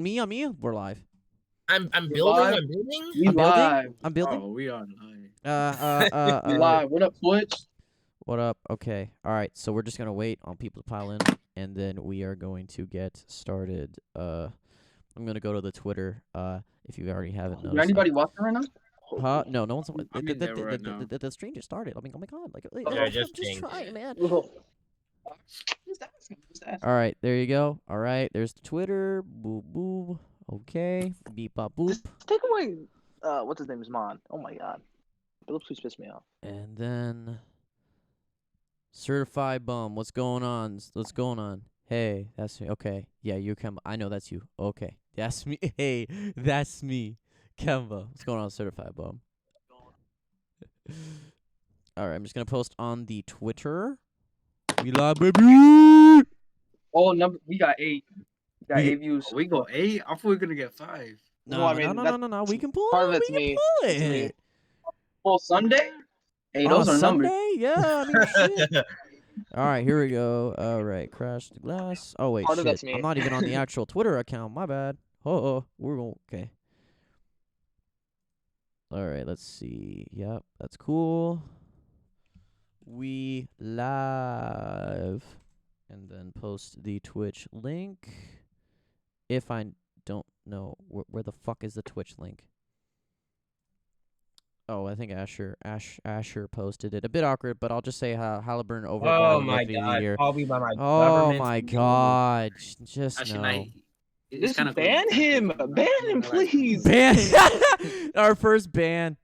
Me? We're live. I'm We're building. live. I'm building. We I'm building. live. I'm building. Oh, we are live. We live. What up, Twitch? What up? Okay. All right. So we're just gonna wait on people to pile in, and then we are going to get started. I'm gonna go to the Twitter. If you already haven't Is noticed. there anybody watching right now? Huh? No, no one's. I'm in there right now. The stream just started. I mean, oh my god! Like, Yeah, I'm just just changed. trying, man. Just asking. All right, there you go. All right, there's the Twitter. Boop boop. Okay. Beep bop boop. Just take away what's his name is Mon. Oh my god. Phillips please pissed me off. And then certified bum. What's going on? What's going on? Hey, that's me. Okay. Yeah, you Kemba. I know that's you. Okay. That's me. Hey, that's me. Kemba. What's going on, certified bum? All right, I'm just going to post on the Twitter. We live, baby. Oh, we got 8. We got 8 views. Oh, we got 8? I thought we were gonna get 5. No, Well, I mean, no. We can pull part of it. it's We can me. pull It's me. it. Oh, Sunday? Hey, On those a are numbers. Sunday? Yeah, I mean, shit. All right, here we go. All right, crash the glass. Oh, wait, Part of shit. that's me. I'm not even on the actual Twitter account. My bad. Oh, we're going. Okay. All right, let's see. Yep, that's cool. We live. And then post the Twitch link. If I don't know, where the fuck is the Twitch link? Oh, I think Asher posted it. A bit awkward, but I'll just say Halliburton over. Oh my god! I'll be by my Oh government. my god! Just Actually, no. like, it's Just kind of ban him. Ban him, please. Ban. Our first ban.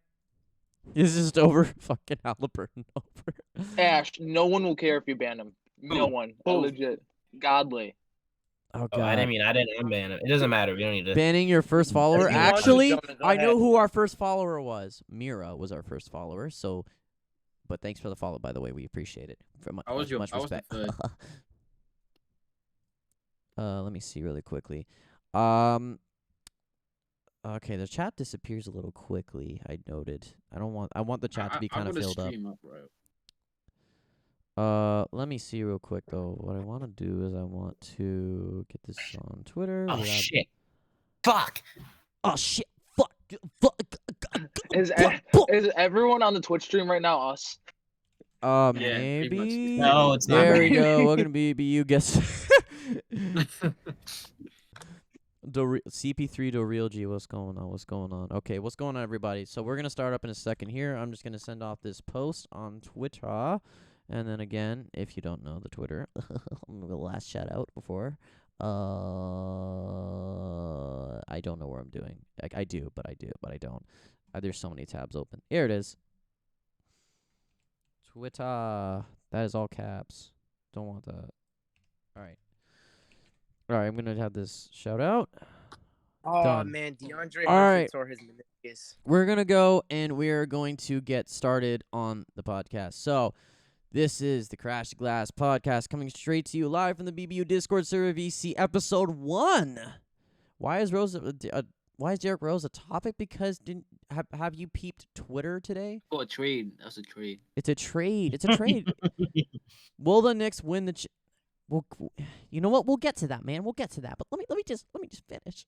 Is just over. Fucking Halliburton over. Ash, no one will care if you ban him. No Who? one. Who? Legit. Godly. Oh Oh, I god. didn't unban it. It doesn't matter. We don't need to. Banning your first follower. If you want to, Actually, Jonah, go I know ahead. who our first follower was. Mira was our first follower. So, but thanks for the follow, by the way. We appreciate it. For much, I was much the respect. third. Let me see really quickly. Okay, the chat disappears a little quickly. I noted. I want the chat to be kind of filled up. Let me see real quick though. What I want to do is I want to get this on Twitter. Oh shit! Fuck! Oh shit! Fuck! Fuck! Is everyone on the Twitch stream right now us? Yeah, pretty much. Maybe. No, it's not. There we go. Welcome to BBU. Guess. CP3 to Real G. What's going on? What's going on? Okay, what's going on, everybody? So we're gonna start up in a second here. I'm just gonna send off this post on Twitter. And then again, if you don't know the Twitter, the last shout out before. I don't know where I'm doing. I do, but I don't. There's so many tabs open. Here it is. Twitter. That is all caps. Don't want that. All right. I'm gonna have this shout out. Oh Done. man, DeAndre All Hunter right. tore his meniscus. We're gonna go and we're going to get started on the podcast. So. This is the Crash the Glass podcast coming straight to you live from the BBU Discord server VC episode 1. Why is Derrick Rose a topic? Because have you peeped Twitter today? Oh, a trade. That's a trade. It's a trade. Will the Knicks win the? Well, you know what? We'll get to that, man. We'll get to that. But let me just finish.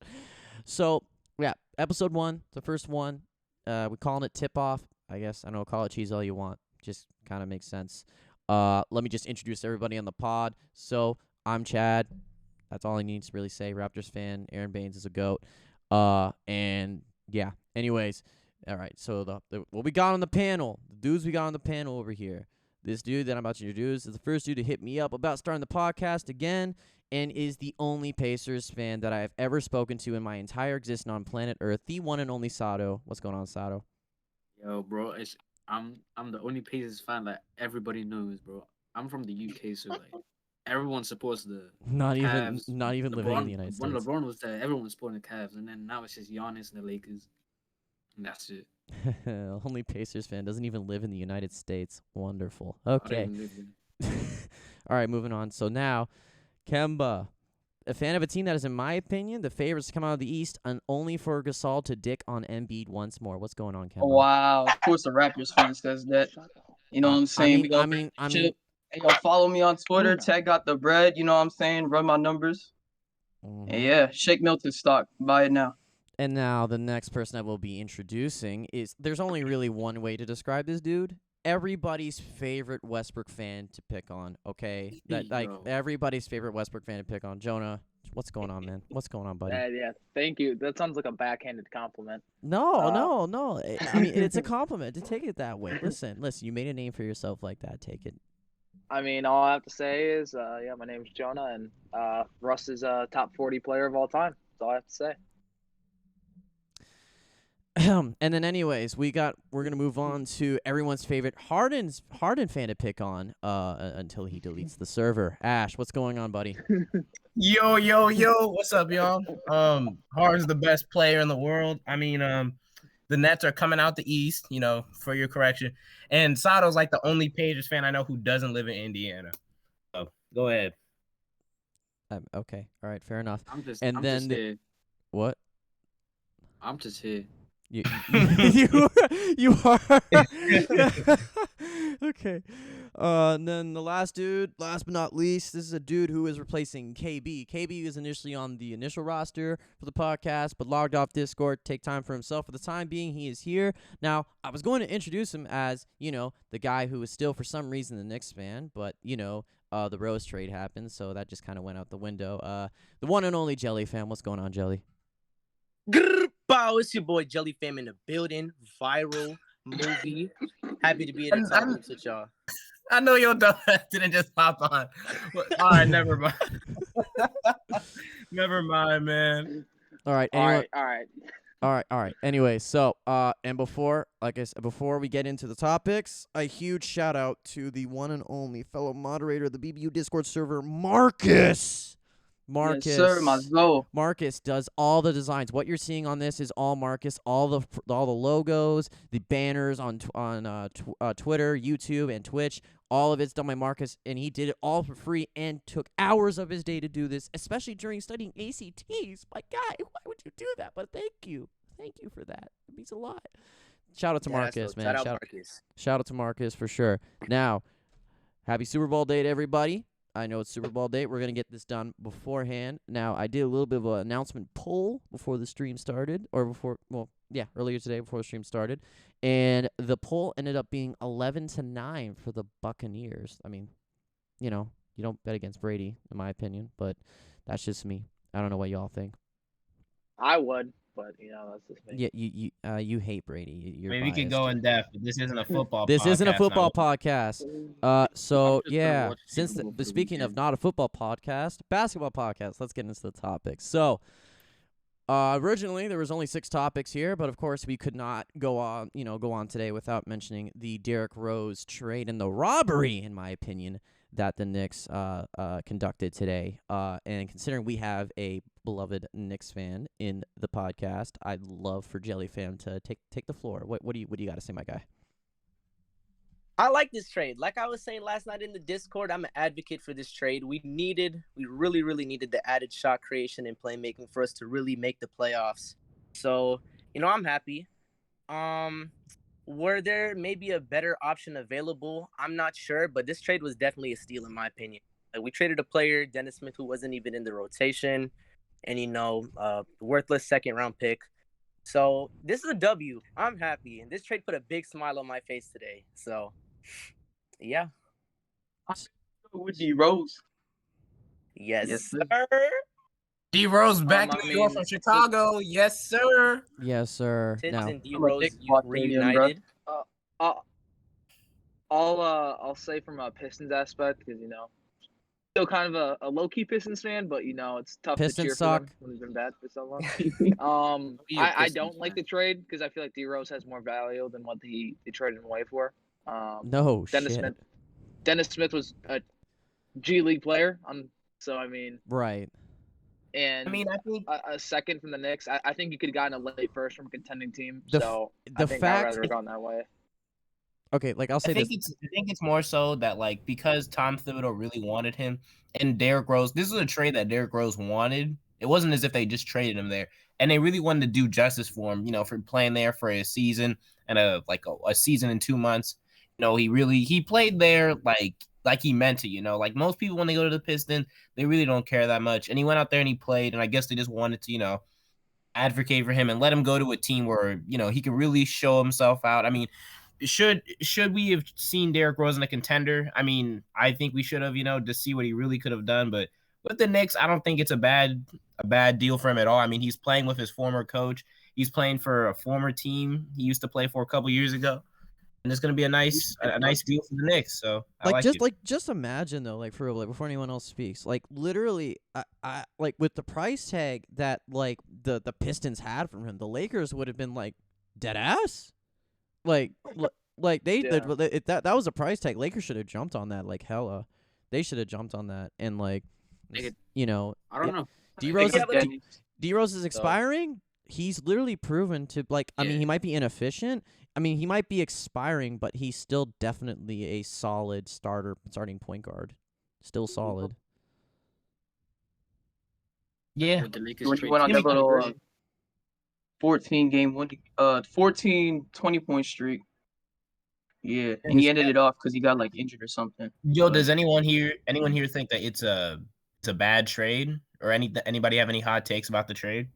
So yeah, episode 1, the first one. We calling it tip off. I guess I know. Call it cheese all you want. Just kind of makes sense. Let me just introduce everybody on the pod. So I'm Chad. That's all I need to really say. Raptors fan. Aaron Baines is a GOAT. And yeah. Anyways, all right. So what we got on the panel, the dudes we got on the panel over here. This dude that I'm about to introduce is the first dude to hit me up about starting the podcast again, and is the only Pacers fan that I have ever spoken to in my entire existence on planet Earth. The one and only Sato. What's going on, Sato? Yo, bro, I'm the only Pacers fan that everybody knows, bro. I'm from the UK, so like everyone supports the Not Cavs. even living in the United States. When LeBron was there, everyone was supporting the Cavs, and then now it's just Giannis and the Lakers, and that's it. Only Pacers fan doesn't even live in the United States. Wonderful. I don't Okay. even live in- All right, moving on. So now, Kemba, a fan of a team that is, in my opinion, the favorites to come out of the East, and only for Gasol to dick on Embiid once more. What's going on, Kemba? Wow. Of course, the Raptors fan says that. You know what I'm saying? I mean, Hey, yo, follow me on Twitter. Tag got the bread. You know what I'm saying? Run my numbers. Yeah, Shake Milton stock. Buy it now. And now the next person I will be introducing is there's only really one way to describe this dude. Everybody's favorite Westbrook fan to pick on, okay? That like Yo. everybody's favorite Westbrook fan to pick on. Jonah, what's going on, man? What's going on, buddy? Yeah, thank you. That sounds like a backhanded compliment. No. I mean, it's a compliment to take it that way. Listen, you made a name for yourself like that. Take it. I mean, all I have to say is, my name's Jonah, and Russ is a top 40 player of all time. That's all I have to say. And then, anyways, we're gonna move on to everyone's favorite Harden fan to pick on until he deletes the server. Ash, what's going on, buddy? Yo, what's up, y'all? Harden's the best player in the world. I mean, the Nets are coming out the East, for your correction. And Sato's like the only Pacers fan I know who doesn't live in Indiana. So go ahead. Okay, all right, fair enough. I'm just here. What? I'm just here. You are okay. And then the last dude, last but not least, this is a dude who is replacing KB. KB was initially on the initial roster for the podcast, but logged off Discord to take time for himself. For the time being, he is here. Now, I was going to introduce him as, the guy who is still, for some reason, the Knicks fan, but, the Rose trade happened, so that just kind of went out the window. The one and only Jellyfam. What's going on, Jelly? Bow, it's your boy Jellyfam in the building. Viral movie. Happy to be in the topics with y'all. I know your dumb didn't just pop on. All right, never mind. Never mind, man. All right. All right. Anyway, so and before we get into the topics, a huge shout out to the one and only fellow moderator of the BBU Discord server, Marcus. Yes, sir, must go. Marcus does all the designs. What you're seeing on this is all Marcus. All the logos, the banners on Twitter, YouTube, and Twitch. All of it's done by Marcus, and he did it all for free and took hours of his day to do this, especially during studying ACTs. My guy, why would you do that? But thank you for that. It means a lot. Shout out to Marcus, man. Shout out to Marcus for sure. Now, happy Super Bowl day to everybody. I know it's Super Bowl day. We're going to get this done beforehand. Now, I did a little bit of an announcement poll before the stream started, earlier today before the stream started. And the poll ended up being 11-9 for the Buccaneers. I mean, you don't bet against Brady, in my opinion, but that's just me. I don't know what y'all think. I would, but that's just me. Yeah, you hate Brady. You're Maybe we could go in depth, but this isn't a football. This podcast, isn't a football podcast. So I'm just gonna yeah, watch since Super Bowl for the speaking of weekend. not a football podcast, basketball podcast. Let's get into the topics. So, originally there was only 6 topics here, but of course we could not go on today without mentioning the Derrick Rose trade and the robbery, in my opinion, that the Knicks conducted today. And considering we have a beloved Knicks fan in the podcast, I'd love for Jellyfam to take the floor. What do you got to say, my guy? I like this trade. Like I was saying last night in the Discord, I'm an advocate for this trade. We really, really needed the added shot creation and playmaking for us to really make the playoffs. So, I'm happy. Were there maybe a better option available? I'm not sure, but this trade was definitely a steal in my opinion. We traded a player, Dennis Smith, who wasn't even in the rotation, and worthless second-round pick. So this is a W. I'm happy, and this trade put a big smile on my face today. So, yeah. With D Rose. Yes, sir. D Rose back in I New York mean, from Chicago. Yes, sir. Yes, sir. Tibbs Now, and D Rose Knicks watch stadium, bro. reunited. I'll say from a Pistons aspect because still kind of a low key Pistons fan, but it's tough Pistons to cheer suck. for them when he's been bad for so long. Be a I Pistons don't like fan. the trade because I feel like D Rose has more value than what they traded him away for. no Dennis shit. Smith. Dennis Smith was a G League player. Right. And I mean, I think a second from the Knicks. I think you could have gotten a late first from a contending team. The I think I'd fact- rather have gone that way. Okay, I'll say I think this. it's more so that because Tom Thibodeau really wanted him and Derrick Rose, this is a trade that Derrick Rose wanted. It wasn't as if they just traded him there, and they really wanted to do justice for him. For playing there for a season and a season and 2 months. He played there like he meant to, like most people when they go to the Pistons, they really don't care that much. And he went out there and he played, and I guess they just wanted to, advocate for him and let him go to a team where, he can really show himself out. I mean, should we have seen Derrick Rose in a contender? I mean, I think we should have, to see what he really could have done. But with the Knicks, I don't think it's a bad deal for him at all. I mean, he's playing with his former coach. He's playing for a former team he used to play for a couple years ago. And it's going to be a nice deal for the Knicks. So I like it. Just imagine though, like for real, like before anyone else speaks, like literally, I like with the price tag that like the Pistons had from him, the Lakers would have been like dead ass, like that was a price tag. Lakers should have jumped on that like hella. They should have jumped on that and like, I D don't know. Rose is expiring. He's literally proven to like. I mean, he might be inefficient. I mean, he might be expiring, but he's still definitely a solid starting point guard. Still solid. Yeah. With the Lakers When he trade went on that Jimmy little Butler. 14, 20-point streak. Yeah, and he ended it off because he got like injured or something. Yo, does anyone here think that it's a bad trade, or anybody have any hot takes about the trade?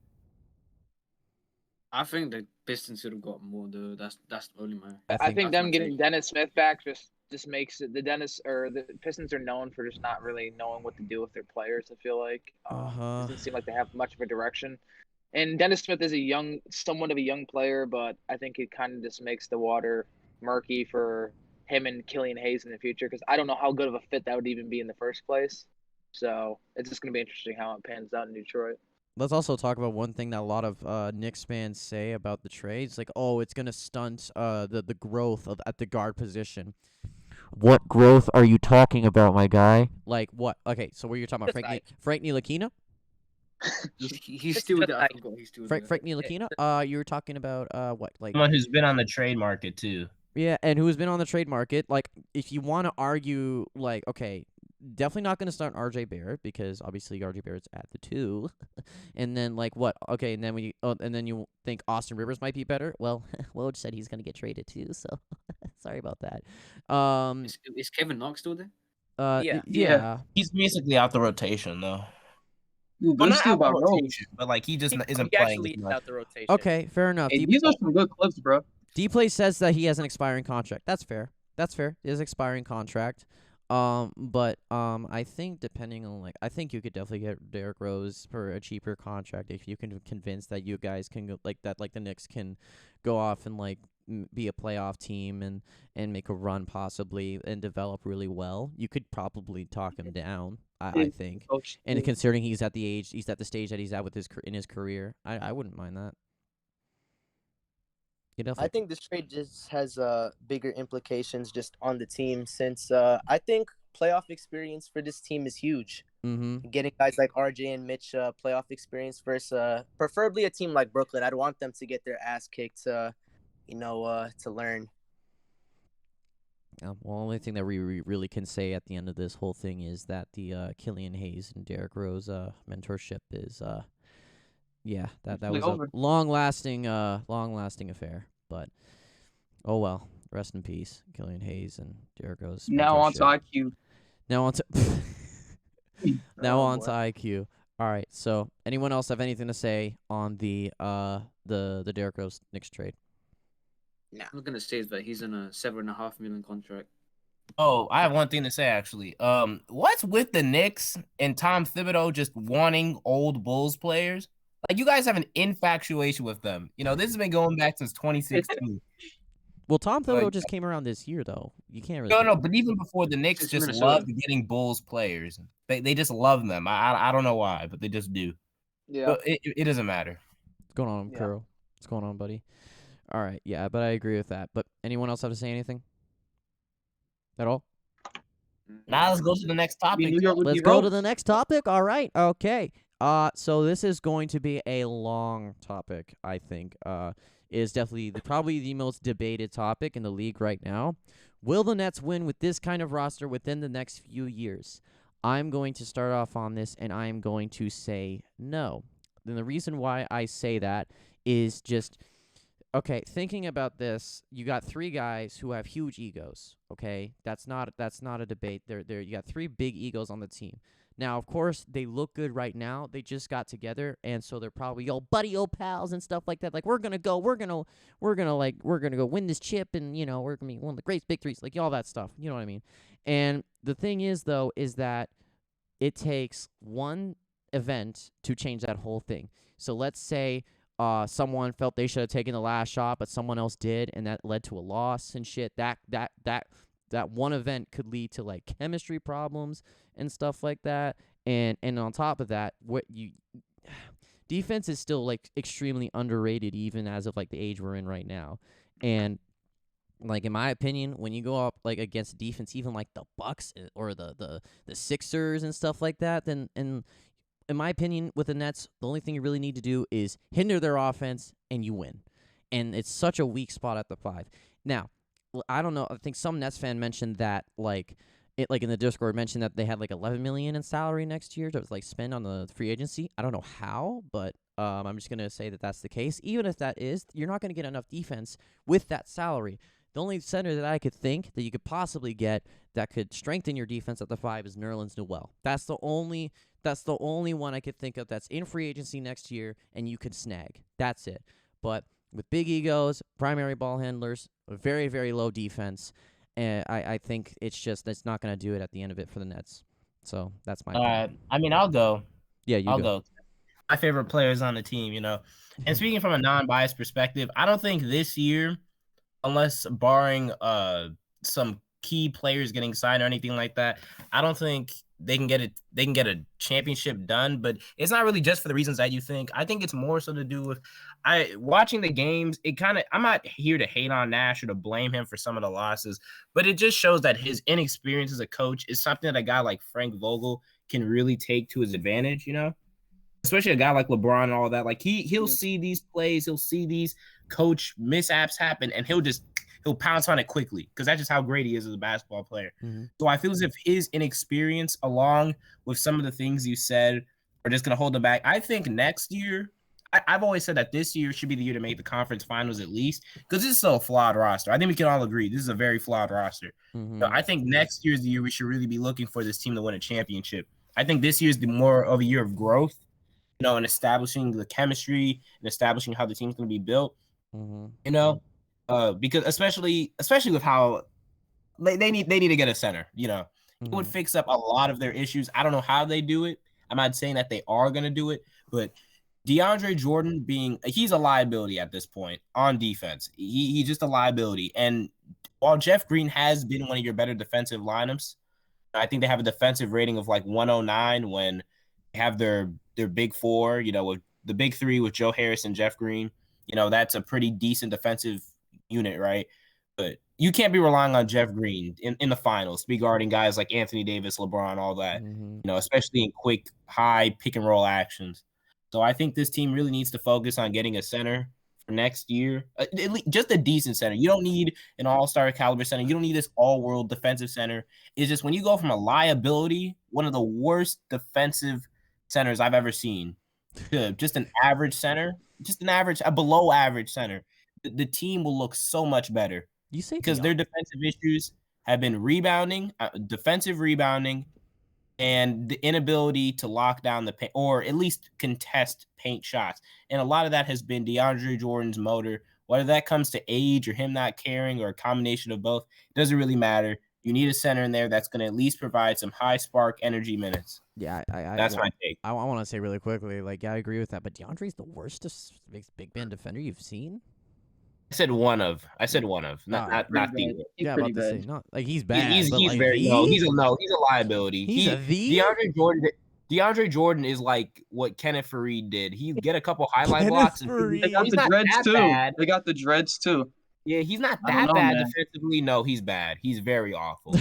I think the Pistons should have got more though. That's only my. I think them my getting take. Dennis Smith back just makes it the Pistons are known for just not really knowing what to do with their players. I feel like doesn't seem like they have much of a direction. And Dennis Smith is somewhat of a young player, but I think it kind of just makes the water murky for him and Killian Hayes in the future because I don't know how good of a fit that would even be in the first place. So it's just going to be interesting how it pans out in Detroit. Let's also talk about one thing that a lot of Knicks fans say about the trades, like, oh, it's gonna stunt the growth at the guard position. What growth are you talking about, my guy? Like what? Okay, so what you're talking about, Frank Ntilikina? He's still there. I forgot he's still there. Frank Ntilikina? You were talking about what? Like Someone who's been on the trade market too. Yeah, and who has been on the trade market. Like, if you want to argue, like, okay, definitely not going to start RJ Barrett because obviously RJ Barrett's at the 2. And then, like, what? Okay, and then and then you think Austin Rivers might be better. Well, Woj said he's going to get traded too, so sorry about that. Is Kevin Knox still there? Yeah. He's basically out the rotation though. Dude, Well, good not steal out the by Rose. rotation, but like he just isn't He playing. actually as is much. out the rotation. Okay, fair enough. Hey, these are some good clips, bro. D-Play says that he has an expiring contract. That's fair. He has an expiring contract. But I think depending on I think you could definitely get Derrick Rose for a cheaper contract if you can convince that you guys can go the Knicks can go off and be a playoff team and make a run possibly and develop really well. You could probably talk him down. I think, and considering he's at the stage that he's at with in his career, I wouldn't mind that. I think this trade just has bigger implications just on the team since I think playoff experience for this team is huge. Mm-hmm. Getting guys like RJ and Mitch playoff experience versus preferably a team like Brooklyn. I'd want them to get their ass kicked, to learn. Well, the only thing that we really can say at the end of this whole thing is that the Killian Hayes and Derrick Rose mentorship is that was over. a long-lasting affair. But oh well, rest in peace, Killian Hayes and Derrick Rose. Now on to IQ. Now on to IQ. All right. So, anyone else have anything to say on the Derrick Rose Knicks trade? No, I'm gonna say is that he's in a $7.5 million contract. Oh, I have one thing to say actually. What's with the Knicks and Tom Thibodeau just wanting old Bulls players? Like, you guys have an infatuation with them. This has been going back since 2016. Well, Tom Thibodeau just came around this year, though. You can't really. No, but even before, the Knicks just loved getting Bulls players. They just love them. I don't know why, but they just do. Yeah. But it doesn't matter. What's going on, Curl? What's going on, buddy? All right, yeah, but I agree with that. But anyone else have to say anything at all? Now let's go to the next topic. Let's go to the next topic. All right, okay. So this is going to be a long topic, I think. Is definitely probably the most debated topic in the league right now. Will the Nets win with this kind of roster within the next few years? I'm going to start off on this, and I'm going to say no. And the reason why I say that is just okay, thinking about this, you got 3 guys who have huge egos. Okay, that's not a debate. You got 3 big egos on the team. Now, of course, they look good right now. They just got together, and so they're probably buddy, pals, and stuff like that. Like we're gonna go win this chip, and we're gonna be one of the great big threes, like all that stuff. You know what I mean? And the thing is, though, is that it takes one event to change that whole thing. So let's say someone felt they should have taken the last shot, but someone else did, and that led to a loss and shit. That one event could lead to like chemistry problems and stuff like that. And on top of that, defense is still like extremely underrated, even as of like the age we're in right now. And like in my opinion, when you go up like against defense, even like the Bucks or the Sixers and stuff like that, then in my opinion, with the Nets, the only thing you really need to do is hinder their offense, and you win. And it's such a weak spot at the 5. Now, I don't know. I think some Nets fan mentioned that, like in the Discord, mentioned that they had like $11 million in salary next year to like spend on the free agency. I don't know how, but I'm just gonna say that that's the case. Even if that is, you're not gonna get enough defense with that salary. The only center that I could think that you could possibly get that could strengthen your defense at the 5 is Nerlens Noel. That's the only one I could think of that's in free agency next year and you could snag. That's it. But with big egos, primary ball handlers, a very, very low defense, and I think it's not going to do it at the end of it for the Nets. So that's my opinion. I mean, I'll go. Yeah, I'll go. My favorite players on the team, And speaking from a non-biased perspective, I don't think this year, unless barring some key players getting signed or anything like that, I don't think they can get a championship done. But it's not really just for the reasons that you think. I think it's more so to do with watching the games. I'm not here to hate on Nash or to blame him for some of the losses, but it just shows that his inexperience as a coach is something that a guy like Frank Vogel can really take to his advantage, especially a guy like LeBron and all that. Like he'll see these plays, he'll see these coach mishaps happen, and he'll pounce on it quickly because that's just how great he is as a basketball player. Mm-hmm. So I feel as if his inexperience, along with some of the things you said, are just going to hold him back. I think next year, I've always said that this year should be the year to make the conference finals at least, because this is still a flawed roster. I think we can all agree this is a very flawed roster. Mm-hmm. So I think next year's the year we should really be looking for this team to win a championship. I think this year's the more of a year of growth, and establishing the chemistry and establishing how the team's going to be built. Mm-hmm. Because especially with how they need to get a center. It would fix up a lot of their issues. I don't know how they do it. I'm not saying that they are going to do it, but DeAndre Jordan he's a liability at this point on defense. He's just a liability. And while Jeff Green has been one of your better defensive lineups, I think they have a defensive rating of like 109 when they have their big 4, with the big 3 with Joe Harris and Jeff Green. That's a pretty decent defensive unit, right? But you can't be relying on Jeff Green in the finals to be guarding guys like Anthony Davis, LeBron, all that, especially in quick, high pick and roll actions. So I think this team really needs to focus on getting a center for next year, just a decent center. You don't need an all-star caliber center. You don't need this all-world defensive center. It's just when you go from a liability, one of the worst defensive centers I've ever seen, to just an average center, a below average center, the team will look so much better. You say because their defensive issues have been defensive rebounding, and the inability to lock down the paint or at least contest paint shots. And a lot of that has been DeAndre Jordan's motor. Whether that comes to age or him not caring or a combination of both, it doesn't really matter. You need a center in there that's going to at least provide some high spark energy minutes. Yeah, that's my take. I want to say really quickly, I agree with that, but DeAndre's the worst big man defender you've seen. I said one of, not the. Yeah, pretty bad. Say, not like he's bad. He's very he's a liability. DeAndre Jordan is like what Kenneth Faried did. He get a couple highlight blocks. They got the dreads too. Bad. They got the dreads too. Yeah, he's not that bad defensively. No, he's bad. He's very awful.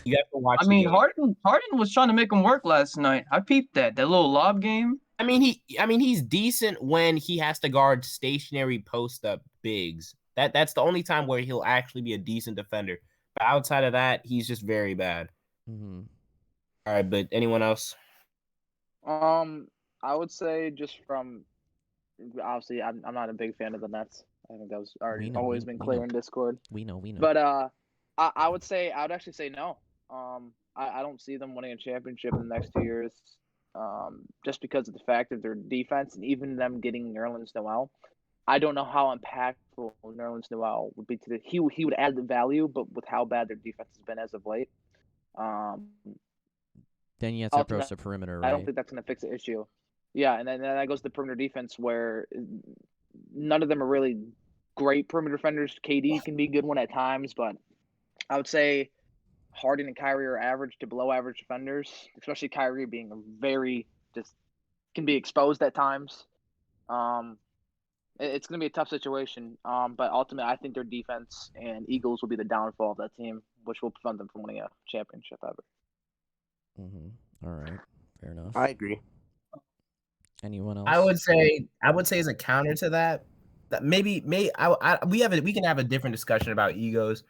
You have to watch. Harden was trying to make him work last night. I peeped that little lob game. He's decent when he has to guard stationary post up bigs. That's the only time where he'll actually be a decent defender. But outside of that, he's just very bad. Mm-hmm. All right, but anyone else? I would say just from obviously I'm not a big fan of the Nets. I think that was already know, always we been clear know. in Discord. We know. But I would actually say no. I don't see them winning a championship in the next 2 years. Just because of the fact of their defense and even them getting Nerlens Noel. I don't know how impactful Nerlens Noel would be to the. He would add the value, but with how bad their defense has been as of late, Then you have to approach the perimeter, right? I don't think that's going to fix the issue. Yeah, and then that goes to the perimeter defense where none of them are really great perimeter defenders. KD can be a good one at times, but I would say Harden and Kyrie are average to below average defenders, especially Kyrie being very just can be exposed at times. It's going to be a tough situation, but ultimately I think their defense and Eagles will be the downfall of that team, which will prevent them from winning a championship ever. All right, fair enough. I agree. Anyone else? I would say as a counter to that maybe we can have a different discussion about egos,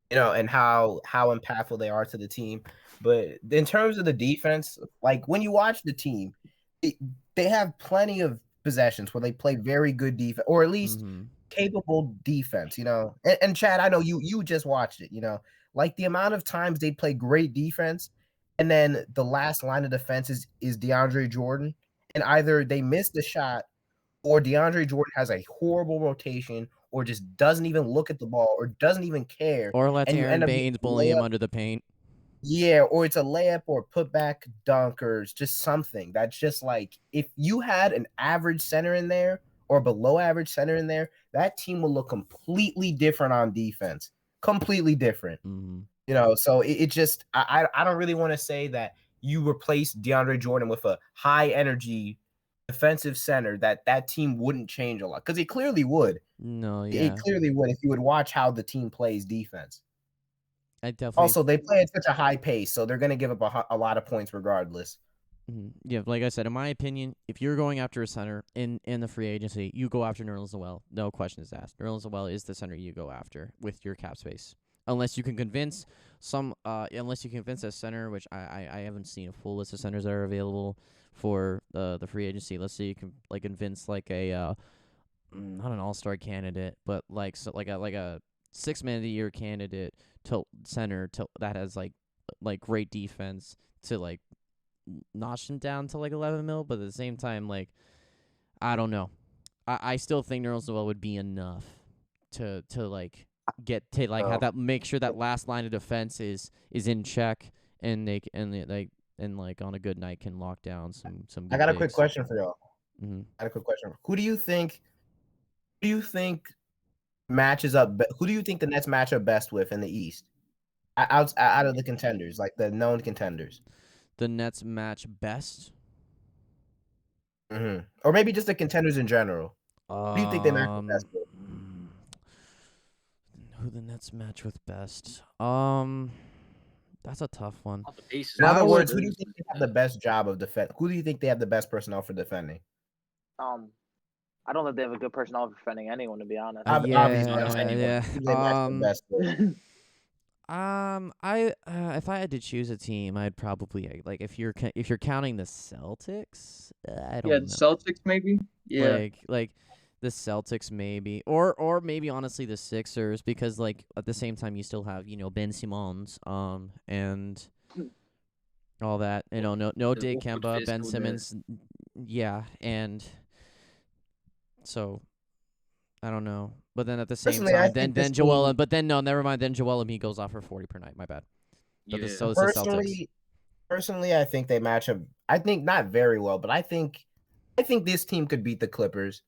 and how impactful they are to the team. But in terms of the defense, like when you watch the team, they have plenty of possessions where they play very good defense, or at least capable defense. And Chad, I know you just watched it. Like the amount of times they play great defense, and then the last line of defense is DeAndre Jordan. And either they miss the shot or DeAndre Jordan has a horrible rotation or just doesn't even look at the ball or doesn't even care. Or lets Aaron Baines bully him under the paint. Yeah, or it's a layup or put back dunkers, just something. That's just like if you had an average center in there or below average center in there, that team will look completely different on defense. Completely different. So it just I don't really want to say that you replace DeAndre Jordan with a high energy defensive center that team wouldn't change a lot, because it clearly would. No, yeah, it clearly would if you would watch how the team plays defense. I definitely. Also, they play at such a high pace, so they're going to give up a lot of points regardless. Yeah, like I said, in my opinion, if you're going after a center in the free agency, you go after Nerlens Noel. No questions asked. Nerlens Noel is the center you go after with your cap space. Unless you can convince a center, which I haven't seen a full list of centers that are available for the free agency. Let's say you can convince not an all-star candidate, but like a 6-man of the year candidate to center that has great defense to notch him down to 11 mil, but at the same time I don't know. I still think Nerlens Noel would be enough to have that, make sure that last line of defense is in check, and on a good night can lock down some good I got a bigs. quick question for y'all. I got a quick question. Who do you think matches up? Who do you think the Nets match up best with in the East? Out of the contenders, like the known contenders. The Nets match best? Or maybe just the contenders in general. Who do you think they match up best with? Who the Nets match with best? That's a tough one. In other words, who do you think they have the best job of defense? Who do you think they have the best personnel for defending? I don't think they have a good personnel for defending anyone, to be honest. Obviously, I'm saying anyone. Yeah. Who do they match the best with? If I had to choose a team, I'd probably if you're counting the Celtics, I don't know. Yeah, the Celtics maybe. Yeah, like the Celtics maybe, or maybe honestly the Sixers, because at the same time you still have Ben Simmons, and all that, no Dave Kemba, Ben Simmons, yeah, and so I don't know. But then at the same time, then Joel, but then no, never mind. Then Joel Embiid goes off for 40 per night. My bad. But so the Celtics. Personally, I think they match up. I think not very well, but I think this team could beat the Clippers.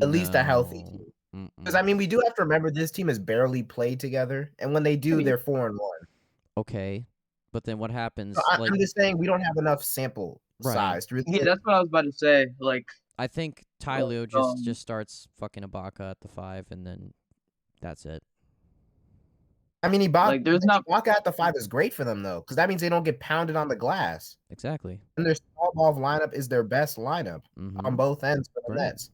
At least a healthy team. Because we do have to remember this team has barely played together, and when they do, they're 4-1. Okay, but then what happens? So I'm just saying we don't have enough sample size to really. Yeah, that's what I was about to say. I think Ty Lue just starts fucking Ibaka at the 5, and then that's it. Ibaka at the 5 is great for them though, because that means they don't get pounded on the glass. Exactly. And their small ball lineup is their best lineup on both ends for the Nets.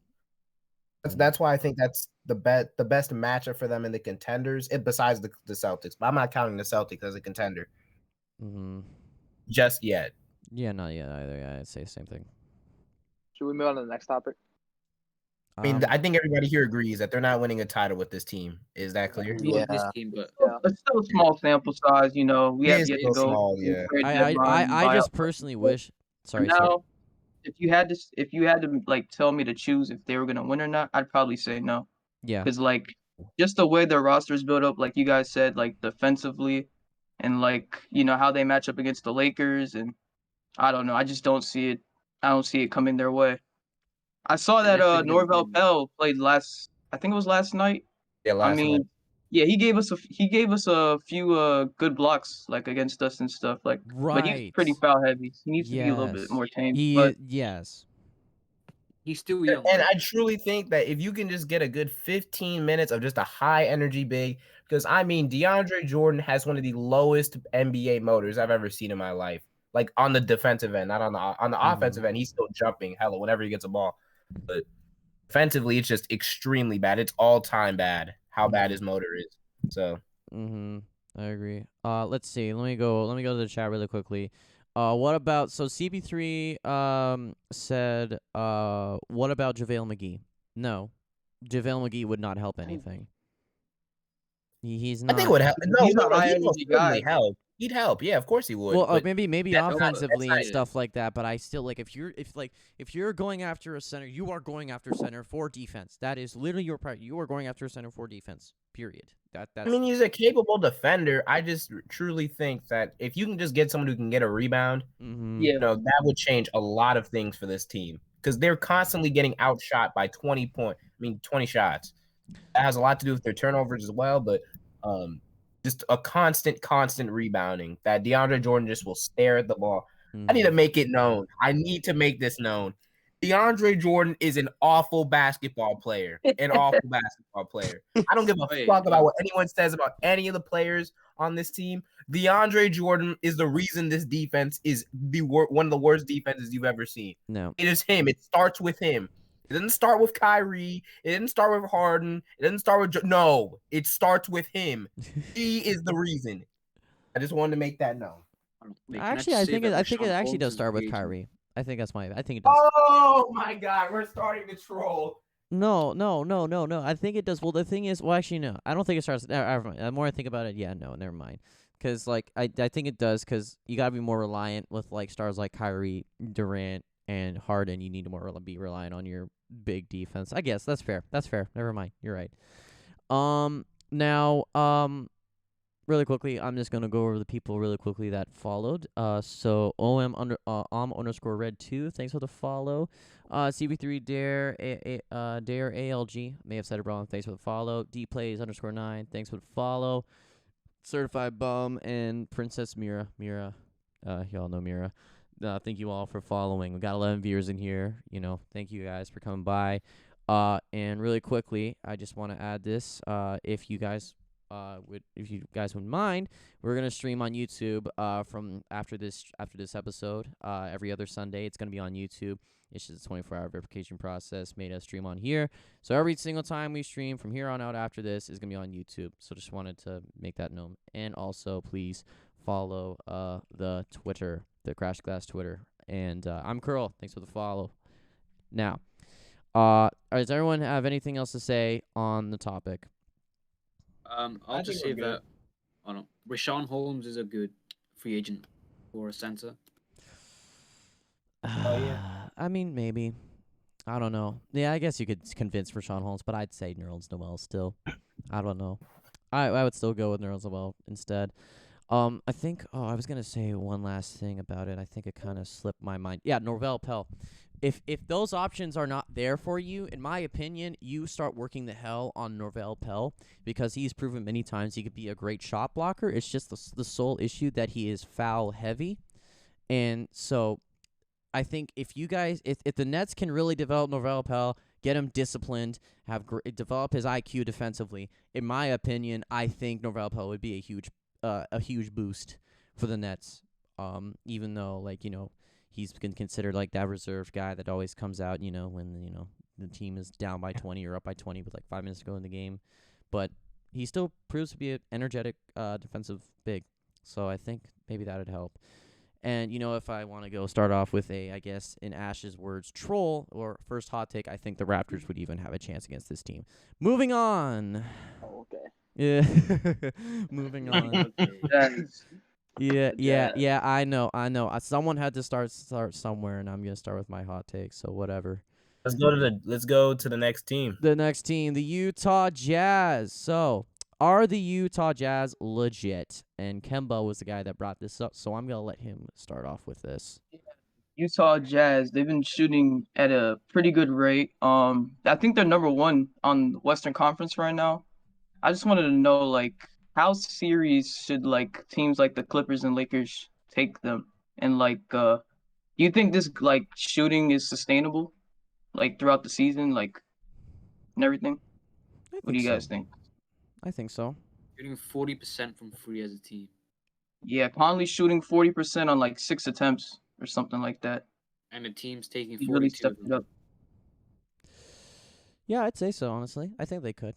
That's why I think that's the best matchup for them in the contenders, besides the Celtics. But I'm not counting the Celtics as a contender just yet. Yeah, not yet either. Yeah, I'd say the same thing. Should we move on to the next topic? I mean, I think everybody here agrees that they're not winning a title with this team. Is that clear? Not this team, but It's still a small sample size, you know. We have It is yet still to go. small, to yeah. trade deadline, I buy just out. personally wish. For Sorry. now, if you had to like tell me to choose if they were gonna win or not, I'd probably say no. Yeah. Because like just the way their roster's built up, like you guys said, like defensively, and like you know how they match up against the Lakers, and I don't know. I just don't see it. I don't see it coming their way. I saw that unless they're gonna Norvel win. Pell played last. I think it was last night. Yeah, I last night. mean, yeah, he gave us a few good blocks like against us and stuff like. But he's Right. pretty foul heavy. He needs to be a little bit Yes. more tame. But Yes. He's still young. And bro. I truly think that if you can just get a good 15 minutes of just a high energy big, because I mean, DeAndre Jordan has one of the lowest NBA motors I've ever seen in my life. Like on the defensive end, not on the offensive end, he's still jumping hella whenever he gets a ball. But defensively, it's just extremely bad. It's all time bad how bad his motor is. So I agree. Let's see. Let me go to the chat really quickly. What about CP3 said what about JaVale McGee? No. JaVale McGee would not help anything. He's not. I think it would help. No, He's a no, high he'd most energy certainly guy. help. He'd help. Yeah, of course he would. Well, but maybe that's not- offensively that's and not- stuff like that, but I still like if you're going after a center, you are going after center for defense. That is literally your part. You are going after a center for defense. Period. That's. I mean, he's a capable defender. I just truly think that if you can just get someone who can get a rebound, Yeah, you know, that would change a lot of things for this team because they're constantly getting outshot by 20 shots. That has a lot to do with their turnovers as well, but just a constant rebounding that DeAndre Jordan just will stare at the ball. I need to make it known. I need to make this known. DeAndre Jordan is an awful basketball player. An awful basketball player. I don't give a fuck about what anyone says about any of the players on this team. DeAndre Jordan is the reason this defense is one of the worst defenses you've ever seen. No. It is him. It starts with him. It didn't start with Kyrie. It didn't start with Harden. It didn't start with no. It starts with him. He is the reason. I just wanted to make that known. Actually, I think it actually does start with Kyrie. I think it does. Oh my God, we're starting to troll. No. I think it does. Well, the thing is, actually, no. I don't think it starts. Never mind. The more I think about it, yeah, no, never mind. Because like I think it does. Because you gotta be more reliant with like stars like Kyrie, Durant, and Harden. You need to be reliant on your big defense. I guess that's fair. Never mind. You're right. Now, really quickly, I'm just gonna go over the people really quickly that followed. So _red2, thanks for the follow. CB3 Dare Dare ALG may have said it wrong. Thanks for the follow. DPlays_9, thanks for the follow. Certified Bum and Princess Mira. Y'all know Mira. Thank you all for following. We got 11 viewers in here. You know, thank you guys for coming by. And really quickly, I just want to add this. If you guys wouldn't mind, we're gonna stream on YouTube from after this episode. Every other Sunday, it's gonna be on YouTube. It's just a 24-hour verification process. Made us stream on here. So every single time we stream from here on out after this is gonna be on YouTube. So just wanted to make that known. And also, please follow the Twitter, the Crash Glass Twitter. And I'm Curl. Thanks for the follow. Now, does everyone have anything else to say on the topic? I'll just say that Rashawn Holmes is a good free agent for a center. I mean, maybe. I don't know. Yeah, I guess you could convince Rashawn Holmes, but I'd say Nerlens Noel still. I don't know. I would still go with Nerlens Noel instead. I think. Oh, I was gonna say one last thing about it. I think it kind of slipped my mind. Yeah, Norvel Pell. If those options are not there for you, in my opinion, you start working the hell on Norvel Pell because he's proven many times he could be a great shot blocker. It's just the sole issue that he is foul heavy, and so I think if the Nets can really develop Norvel Pell, get him disciplined, develop his IQ defensively, in my opinion, I think Norvel Pell would be a huge boost for the Nets. Even though he's been considered like that reserved guy that always comes out, when the team is down by 20 or up by 20 with like 5 minutes to go in the game, but he still proves to be an energetic defensive big. So I think maybe that would help. And if I want to go start off with I guess in Ash's words, troll or first hot take, I think the Raptors would even have a chance against this team. Moving on. Oh, okay. Yeah. Moving on. Yeah. I know. Someone had to start somewhere, and I'm gonna start with my hot take. So whatever. Let's go to the next team. The next team, the Utah Jazz. So, are the Utah Jazz legit? And Kemba was the guy that brought this up, so I'm gonna let him start off with this. Utah Jazz, they've been shooting at a pretty good rate. I think they're number one on the Western Conference right now. I just wanted to know, like, how serious should like teams like the Clippers and Lakers take them? And like, do you think this like shooting is sustainable, like throughout the season, like, and everything? What do you guys think? I think so. Shooting 40% from free as a team. Yeah, Conley's shooting 40% on like 6 attempts or something like that. And the team's taking He 42 really of stepped them. it up. Yeah, I'd say so, honestly. I think they could.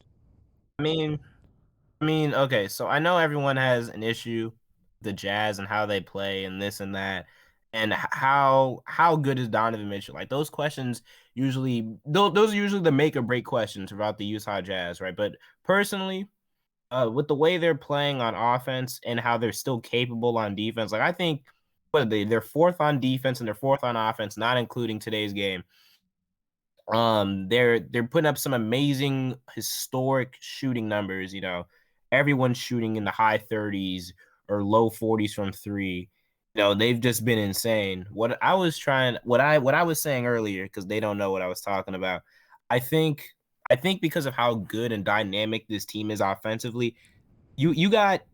I mean, okay, so I know everyone has an issue with the Jazz and how they play and this and that, and how good is Donovan Mitchell? Like those questions usually, those are usually the make or break questions about the Utah Jazz, right? But personally, with the way they're playing on offense and how they're still capable on defense, like I think what are they? They're fourth on defense and they're fourth on offense, not including today's game. They're putting up some amazing historic shooting numbers. Everyone's shooting in the high 30s or low 40s from three. They've just been insane. What I was saying earlier, because they don't know what I was talking about. I think because of how good and dynamic this team is offensively, you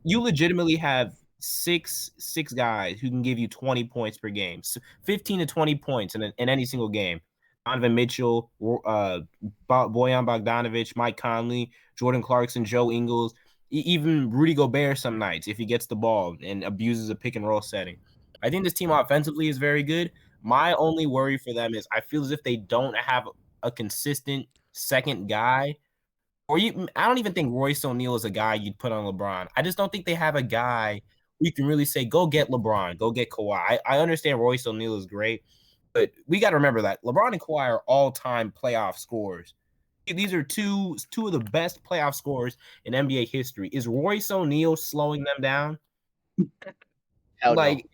legitimately have six guys who can give you 20 points per game, so 15 to 20 points in any single game. Donovan Mitchell, Bojan Bogdanovic, Mike Conley, Jordan Clarkson, Joe Ingles, even Rudy Gobert some nights if he gets the ball and abuses a pick and roll setting. I think this team offensively is very good. My only worry for them is I feel as if they don't have a consistent second guy. I don't even think Royce O'Neal is a guy you'd put on LeBron. I just don't think they have a guy you can really say, go get LeBron, go get Kawhi. I understand Royce O'Neal is great, but we got to remember that LeBron and Kawhi are all-time playoff scorers. These are two of the best playoff scorers in NBA history. Is Royce O'Neal slowing them down? Hell like,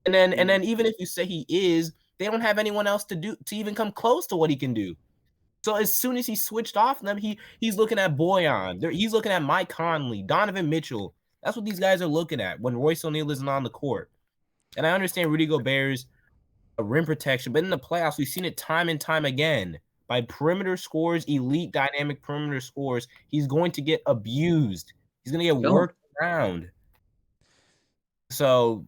no. and then even if you say he is, they don't have anyone else to even come close to what he can do. So as soon as he switched off them, he's looking at Bojan. He's looking at Mike Conley, Donovan Mitchell. That's what these guys are looking at when Royce O'Neal isn't on the court. And I understand Rudy Gobert's rim protection, but in the playoffs, we've seen it time and time again. By perimeter scores, elite dynamic perimeter scores, he's going to get abused. He's going to get worked around. So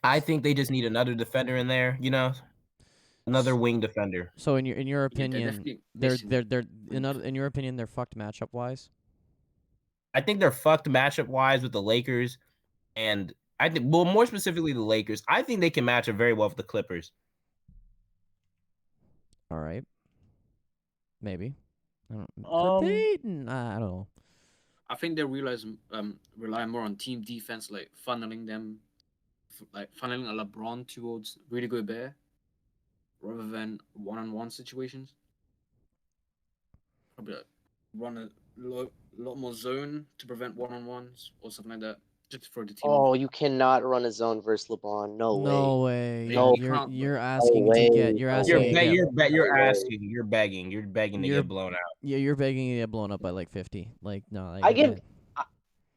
I think they just need another defender in there, another wing defender. So in your opinion, they're in your opinion they're fucked matchup wise? I think they're fucked matchup wise with the Lakers, and I think more specifically the Lakers. I think they can match up very well with the Clippers. All right, maybe. Could they? I don't know. I think they rely more on team defense, like funneling a LeBron towards Rudy Gobert, rather than one-on-one situations. Probably run a lot more zone to prevent one-on-ones or something like that, just for the team. Oh, you cannot run a zone versus LeBron. No way. No, No. you're asking to get. You're asking. You're begging to get blown out. Yeah, you're begging to get blown up by like 50. Like no.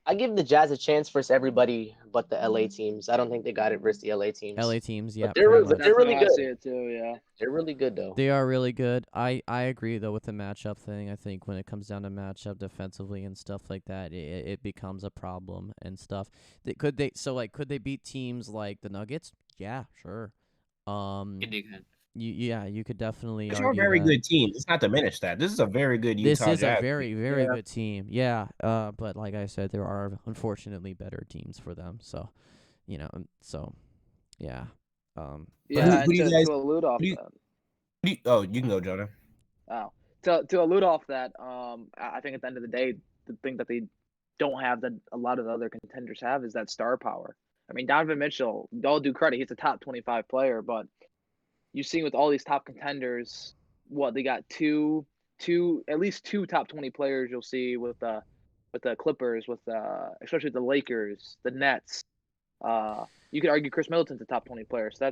I give the Jazz a chance versus everybody but the LA teams. I don't think they got it versus the LA teams. LA teams, yeah. But they're really I good. see it too, yeah. They're really good though. They are really good. I agree though with the matchup thing. I think when it comes down to matchup defensively and stuff like that, it becomes a problem and stuff. Could they beat teams like the Nuggets? Yeah, sure. They can. You could definitely. These are very good teams. Let's not diminish that. This is a very good Utah Jazz. This is a very, very good team. Yeah. But like I said, there are unfortunately better teams for them. So, yeah. Yeah, to allude off that. Oh, you can go, Jonah. Oh, to allude off that, I think at the end of the day, the thing that they don't have that a lot of the other contenders have is that star power. I mean, Donovan Mitchell, all due credit, he's a top 25 player, but you've seen with all these top contenders, what they got at least two top 20 players. You'll see with the Clippers, with especially the Lakers, the Nets. You could argue Chris Middleton's a top 20 player. So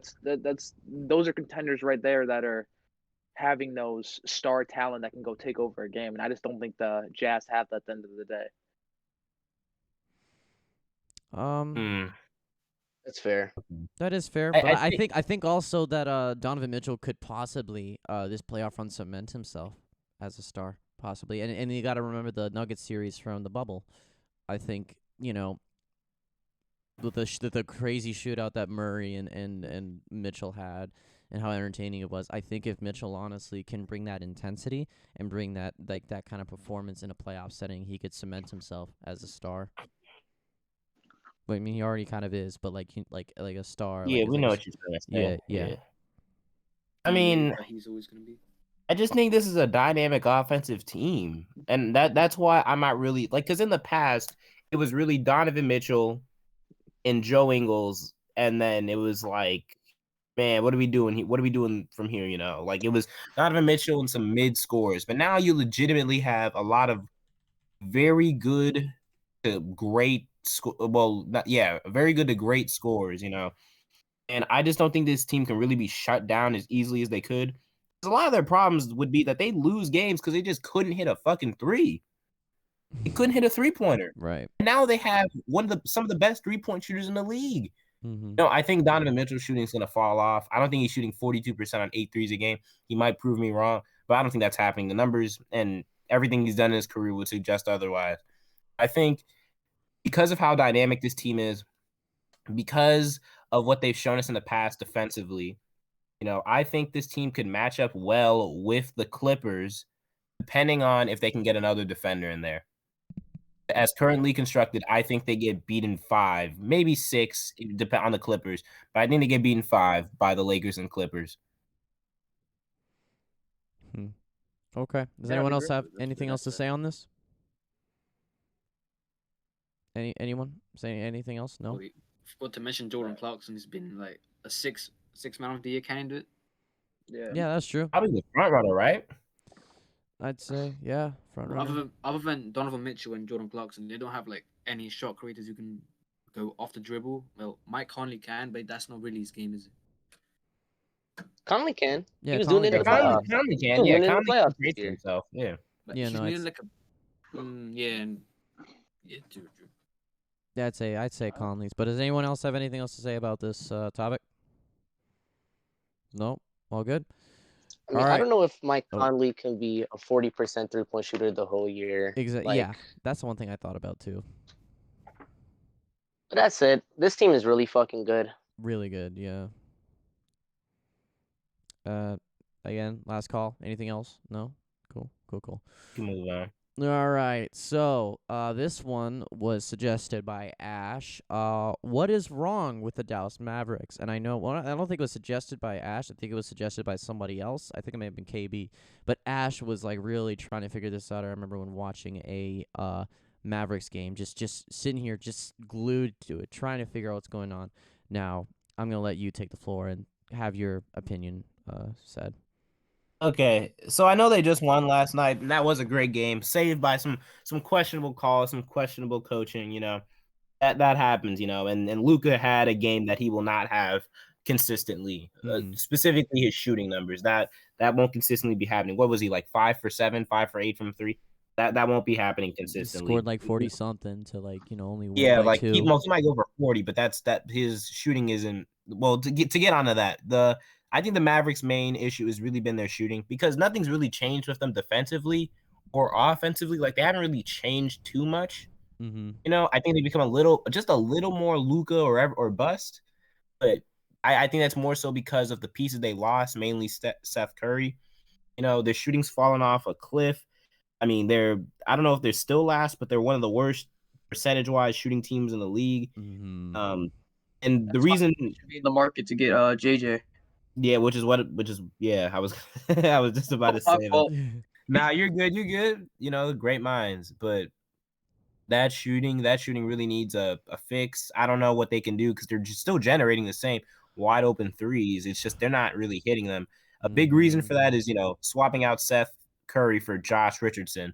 those are contenders right there that are having those star talent that can go take over a game, and I just don't think the Jazz have that at the end of the day. That's fair. That is fair, but I think also that Donovan Mitchell could possibly this playoff run cement himself as a star, possibly. And you got to remember the Nuggets series from the bubble. I think, you know, with the crazy shootout that Murray and Mitchell had and how entertaining it was. I think if Mitchell honestly can bring that intensity and bring that that kind of performance in a playoff setting, he could cement himself as a star. I mean, he already kind of is, but like a star. Yeah, like, we like know what you're trying to say. Yeah. I mean, he's always gonna be. I just think this is a dynamic offensive team, and that's why I'm not really like, because in the past it was really Donovan Mitchell and Joe Ingles, and then it was like, man, what are we doing? What are we doing from here? You know, like it was Donovan Mitchell and some mid scores, but now you legitimately have a lot of very good to great very good to great scores, you know. And I just don't think this team can really be shut down as easily as they could. A lot of their problems would be that they lose games because they just couldn't hit a fucking three. They couldn't hit a 3-pointer. Right. And now they have some of the best 3-point shooters in the league. Mm-hmm. No, I think Donovan Mitchell's shooting is going to fall off. I don't think he's shooting 42% on 8 threes a game. He might prove me wrong, but I don't think that's happening. The numbers and everything he's done in his career would suggest otherwise. I think because of how dynamic this team is, because of what they've shown us in the past defensively, you know, I think this team could match up well with the Clippers, depending on if they can get another defender in there. As currently constructed, I think they get beaten 5, maybe 6, depend on the Clippers. But I think they get beaten 5 by the Lakers and Clippers. Okay. Does anyone else have anything else to say on this? Anyone say anything else? No. Well, forgot to mention Jordan Clarkson has been like a six man of the year candidate. Yeah, that's true. Probably the front runner, right? I'd say, yeah, front runner. Other than Donovan Mitchell and Jordan Clarkson, they don't have like any shot creators who can go off the dribble. Well, Mike Conley can, but that's not really his game, is it? Conley can. Yeah, he was Conley doing it in the does. playoffs. Conley can. He was Yeah, winning in the Conley playoffs can this year. himself. Yeah. Like, Yeah, he's no, needing it's... like a true. Yeah, I'd say Conley's. But does anyone else have anything else to say about this topic? No, all good. I mean, All right. I don't know if Mike Conley can be a 40% 3-point shooter the whole year. Exactly. Yeah, that's the one thing I thought about too. But that said, this team is really fucking good. Really good, yeah. Again, last call. Anything else? No? Cool. Can move on. All right. So, this one was suggested by Ash. What is wrong with the Dallas Mavericks? And I don't think it was suggested by Ash. I think it was suggested by somebody else. I think it may have been KB. But Ash was like really trying to figure this out. I remember when watching a Mavericks game, just sitting here, just glued to it, trying to figure out what's going on. Now, I'm gonna let you take the floor and have your opinion said. Okay, so I know they just won last night, and that was a great game, saved by some questionable calls, some questionable coaching. You know, that happens. You know, and Luka had a game that he will not have consistently. Specifically, his shooting numbers that won't consistently be happening. What was he like? 5 for 7, 5 for 8 from 3. That won't be happening consistently. He scored like 40 something to like only win by like 2. He might go for 40, but that his shooting isn't well. To get onto that, I think the Mavericks' main issue has really been their shooting, because nothing's really changed with them defensively or offensively. Like, they haven't really changed too much. Mm-hmm. You know, I think they become just a little more Luka or bust. But I think that's more so because of the pieces they lost, mainly Seth Curry. You know, their shooting's fallen off a cliff. I mean, I don't know if they're still last, but they're one of the worst percentage-wise shooting teams in the league. Mm-hmm. And That's the reason why should be in the market to get JJ. Yeah, I was I was just about to say that. fault. Nah, you're good. You know, great minds, but that shooting really needs a fix. I don't know what they can do because they're just still generating the same wide open threes. It's just they're not really hitting them. A big reason for that is, swapping out Seth Curry for Josh Richardson.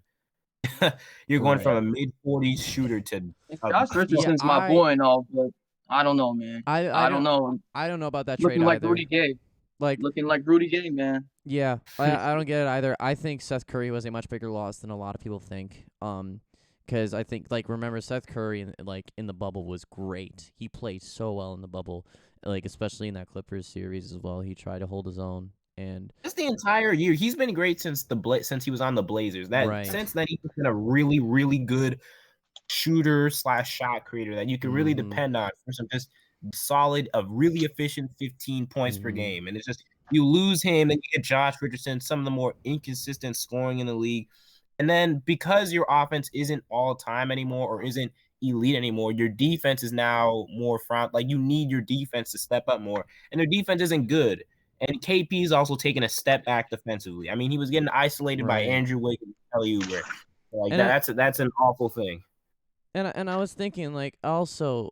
You're going from a mid-40s shooter to Josh Richardson's my boy and all, but I don't know, man. I don't know. I don't know about that Looking trade like either. Rudy Gay. Looking like Rudy Gay, man. Yeah, I don't get it either. I think Seth Curry was a much bigger loss than a lot of people think. Because I think, remember, Seth Curry in the bubble was great. He played so well in the bubble, especially in that Clippers series as well. He tried to hold his own, and just the entire year he's been great since he was on the Blazers. Since then he's been a really, really good shooter / shot creator that you can really depend on for some just solid of really efficient 15 points per game. And it's just you lose him, then you get Josh Richardson, some of the more inconsistent scoring in the league. And then because your offense isn't all time anymore or isn't elite anymore, your defense is now more front. You need your defense to step up more, and their defense isn't good. And KP is also taking a step back defensively. I mean, he was getting isolated by Andrew Wiggins, Kelly Oubre. That's an awful thing. And I was thinking I was also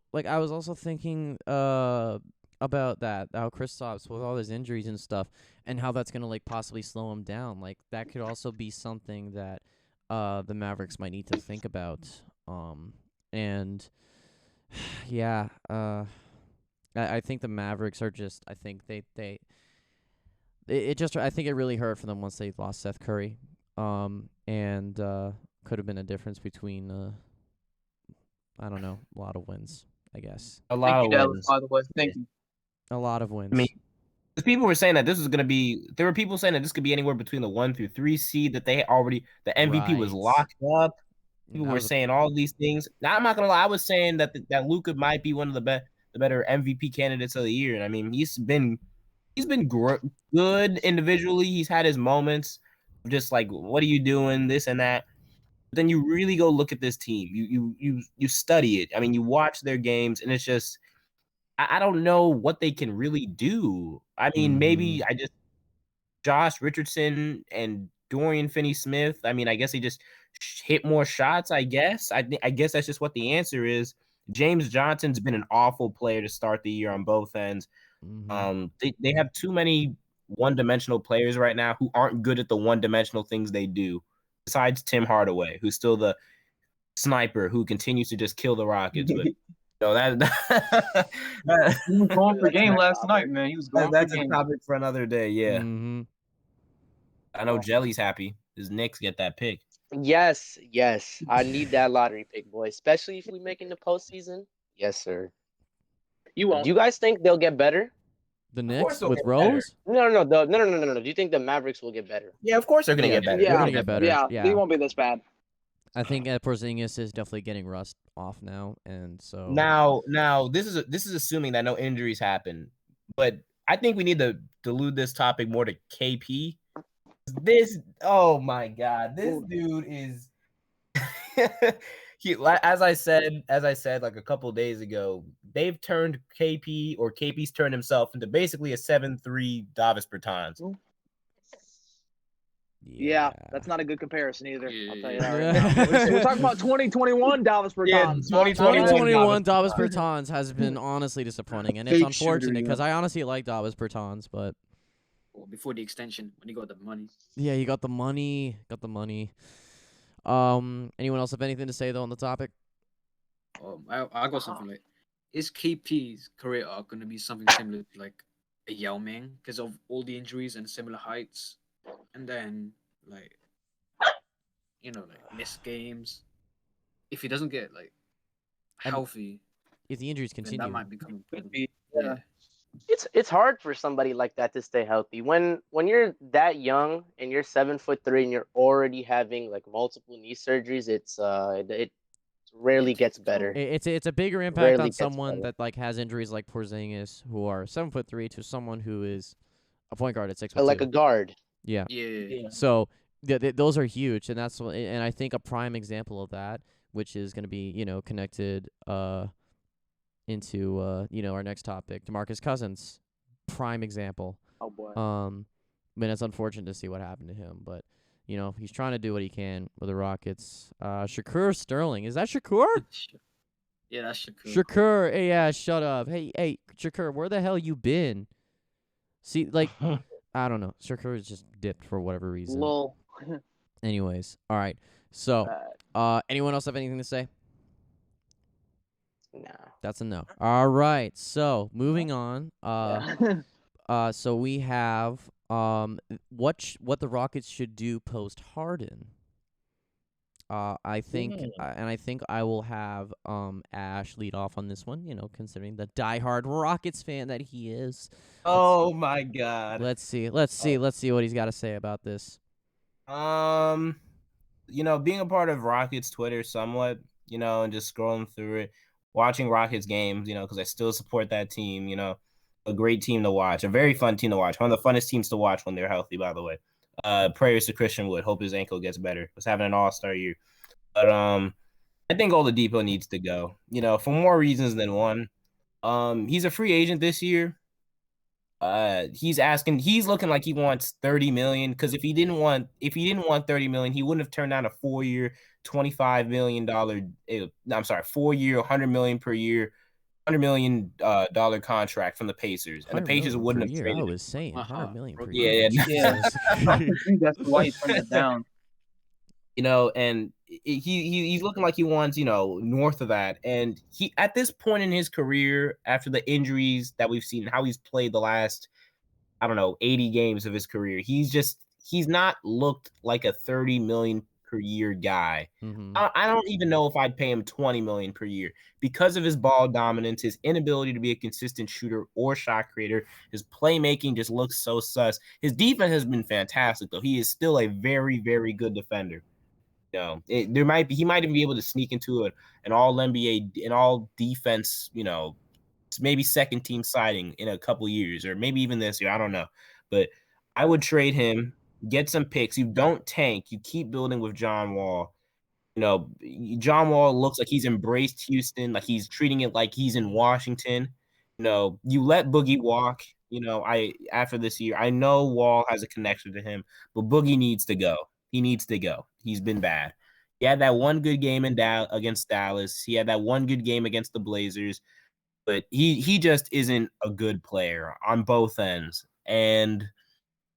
thinking about that, how Kristaps with all his injuries and stuff, and how that's gonna possibly slow him down. That could also be something that the Mavericks might need to think about. And yeah, I think the Mavericks are just, I think I think it really hurt for them once they lost Seth Curry. And could have been a difference between I don't know, a lot of wins, I guess. Thank you, Dallas, by the way. Thank you. A lot of wins. I mean, people were saying that this was going to be. There were people saying that this could be anywhere between the 1 through 3 seed. That the MVP was locked up. People were saying all these things. Now I'm not gonna lie. I was saying that Luka might be one of the better MVP candidates of the year. And I mean, he's been good individually. He's had his moments of just what are you doing, this and that. But then you really go look at this team. You study it. I mean, you watch their games, and it's just I don't know what they can really do. I mean, maybe Josh Richardson and Dorian Finney-Smith. I mean, I guess they just hit more shots. I guess that's just what the answer is. James Johnson's been an awful player to start the year on both ends. They have too many one-dimensional players right now who aren't good at the one-dimensional things they do. Besides Tim Hardaway, who's still the sniper who continues to just kill the Rockets. But that he was going for game last night, man. He was going that's for game. a topic for another day. Yeah. I know Jelly's happy. His Knicks get that pick. Yes. I need that lottery pick, boy. Especially if we make it in the postseason. Yes, sir. You won't. Do you guys think they'll get better? The Knicks with Rose? No. Do you think the Mavericks will get better? Yeah, of course they're gonna get better. They're gonna get better. Yeah, they won't be this bad. I think Porzingis is definitely getting rust off now, and so now this is assuming that no injuries happen, but I think we need to dilute this topic more to KP. Oh my God, this dude is. As I said a couple of days ago, they've turned KP's turned himself into basically a 7'3" Davis Bertans. Yeah, that's not a good comparison either. I'll tell you that right now. We're talking about 2021 Davis Bertans. Yeah, 2021 Davis Bertans has been honestly disappointing, and it's unfortunate because I honestly like Davis Bertans, but before the extension when he got the money. Yeah, he got the money. Anyone else have anything to say though on the topic? I got something is KP's career arc going to be something similar to a Yao Ming because of all the injuries and similar heights, and then missed games. If he doesn't get healthy, if the injuries continue, that might become a problem. Yeah. It's hard for somebody like that to stay healthy when you're that young and you're 7'3" and you're already having multiple knee surgeries. It rarely gets better. It's a bigger impact on someone that has injuries like Porzingis, who are 7'3", to someone who is a point guard at 6'2". Like a guard. Yeah. Yeah. So those are huge, and I think a prime example of that, which is going to be connected into our next topic, DeMarcus Cousins, prime example. Oh boy. I mean, it's unfortunate to see what happened to him, but he's trying to do what he can with the Rockets. Shakur Sterling. Is that Shakur? Yeah, that's Shakur. Shakur. Hey, yeah, shut up. Hey, Shakur, where the hell you been? See, like, I don't know. Shakur is just dipped for whatever reason. Lol. Anyways, all right. So, anyone else have anything to say? No. That's a no. All right. So, moving on. So we have what the Rockets should do post-Harden. I think I will have Ash lead off on this one, considering the diehard Rockets fan that he is. Oh my God. Let's see what he's got to say about this. Being a part of Rockets Twitter somewhat, and just scrolling through it, watching Rockets games, because I still support that team, a great team to watch, a very fun team to watch, one of the funnest teams to watch when they're healthy, by the way. Prayers to Christian Wood. Hope his ankle gets better. Was having an all-star year. But I think Oladipo needs to go, for more reasons than one. He's a free agent this year. He's looking like he wants 30 million, because if he didn't want 30 million, he wouldn't have turned down a 4-year, $25 million, 4-year, 100 million per year, $100 million dollar contract from the Pacers, and the Pacers wouldn't have traded. I was saying 100 million per year. Yeah. That's why he turned it down. And he's looking like he wants, north of that. And he, at this point in his career, after the injuries that we've seen, how he's played the last, 80 games of his career, he's not looked like a 30 million per year guy. Mm-hmm. I don't even know if I'd pay him 20 million per year because of his ball dominance, his inability to be a consistent shooter or shot creator. His playmaking just looks so sus. His defense has been fantastic, though. He is still a very, very good defender. He might even be able to sneak into an all NBA, an all defense, maybe second team siding in a couple years, or maybe even this year. I don't know, but I would trade him, get some picks. You don't tank. You keep building with John Wall. John Wall looks like he's embraced Houston, like he's treating it like he's in Washington. You let Boogie walk. After this year, I know Wall has a connection to him, but Boogie needs to go. He needs to go. He's been bad. He had that one good game against Dallas. He had that one good game against the Blazers, but he just isn't a good player on both ends. And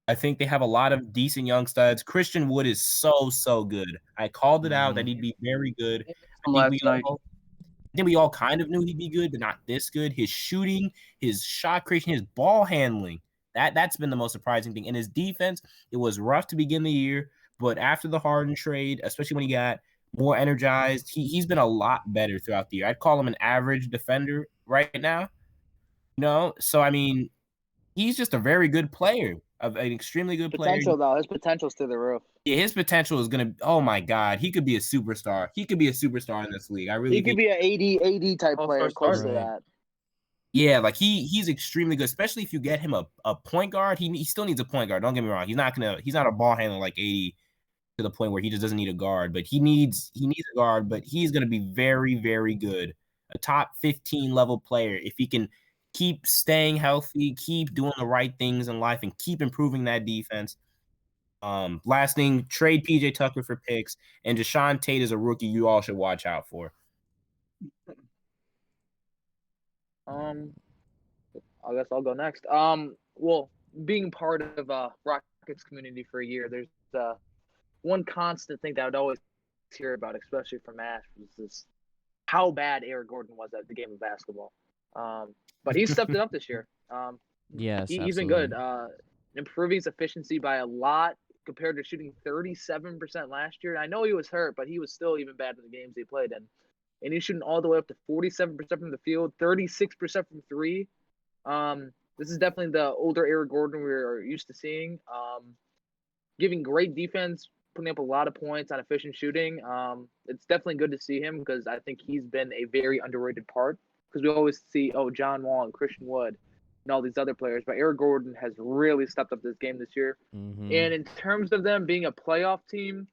I think they have a lot of decent young studs. Christian Wood is so good. I called it out that he'd be very good. I think we all kind of knew he'd be good, but not this good. His shooting, his shot creation, his ball handling, that's been the most surprising thing. And his defense, it was rough to begin the year, but after the Harden trade, especially when he got more energized, he's been a lot better throughout the year. I'd call him an average defender right now. So I mean, he's just a very good player, an extremely good player. Potential though, his potential's through the roof. Yeah, his potential is gonna. Oh my God, he could be a superstar. He could be a superstar in this league. He could be an AD type player, close to that. Yeah, like he's extremely good, especially if you get him a point guard. He still needs a point guard. Don't get me wrong. He's not a ball handler like AD to the point where he just doesn't need a guard. But he needs a guard. But he's gonna be very, very good, a top 15 level player if he can keep staying healthy, keep doing the right things in life, and keep improving that defense. Last thing, trade PJ Tucker for picks, and Deshaun Tate is a rookie you all should watch out for. I guess I'll go next. Well, being part of Rockets community for a year, there's one constant thing that I would always hear about, especially from Ash, was this how bad Eric Gordon was at the game of basketball. But he stepped it up this year. Yes, he's been good. Improving his efficiency by a lot compared to shooting 37% last year. I know he was hurt, but he was still even bad in the games he played in. And he's shooting all the way up to 47% from the field, 36% from three. This is definitely the older Eric Gordon we're used to seeing. Giving great defense, putting up a lot of points on efficient shooting. It's definitely good to see him because I think he's been a very underrated part. Because we always see, John Wall and Christian Wood and all these other players. But Eric Gordon has really stepped up this game this year. Mm-hmm. And in terms of them being a playoff team,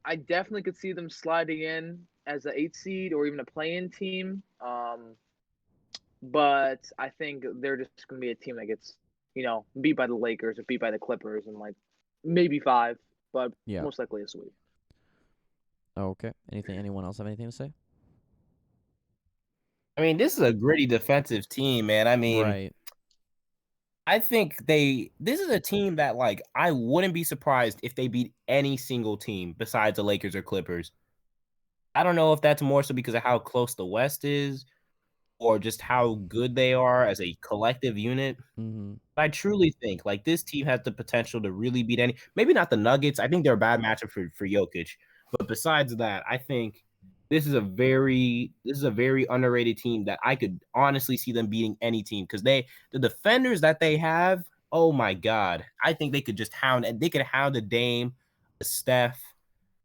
I definitely could see them sliding in as an 8 seed or even a play-in team. But I think they're just going to be a team that gets, beat by the Lakers or beat by the Clippers and maybe 5. but Yeah. most likely a sweep. Okay. Anyone else have anything to say? I mean, this is a gritty defensive team, man. I mean, Right. I think this is a team that, like, I wouldn't be surprised if they beat any single team besides the Lakers or Clippers. I don't know if that's more so because of how close the West is or just how good they are as a collective unit. Mm-hmm. But I truly think, like, this team has the potential to really beat any, maybe not the Nuggets. I think they're a bad matchup for Jokic. But besides that, I think this is a very underrated team that I could honestly see them beating any team because the defenders that they have, oh my God, I think they could just hound a Dame, a Steph.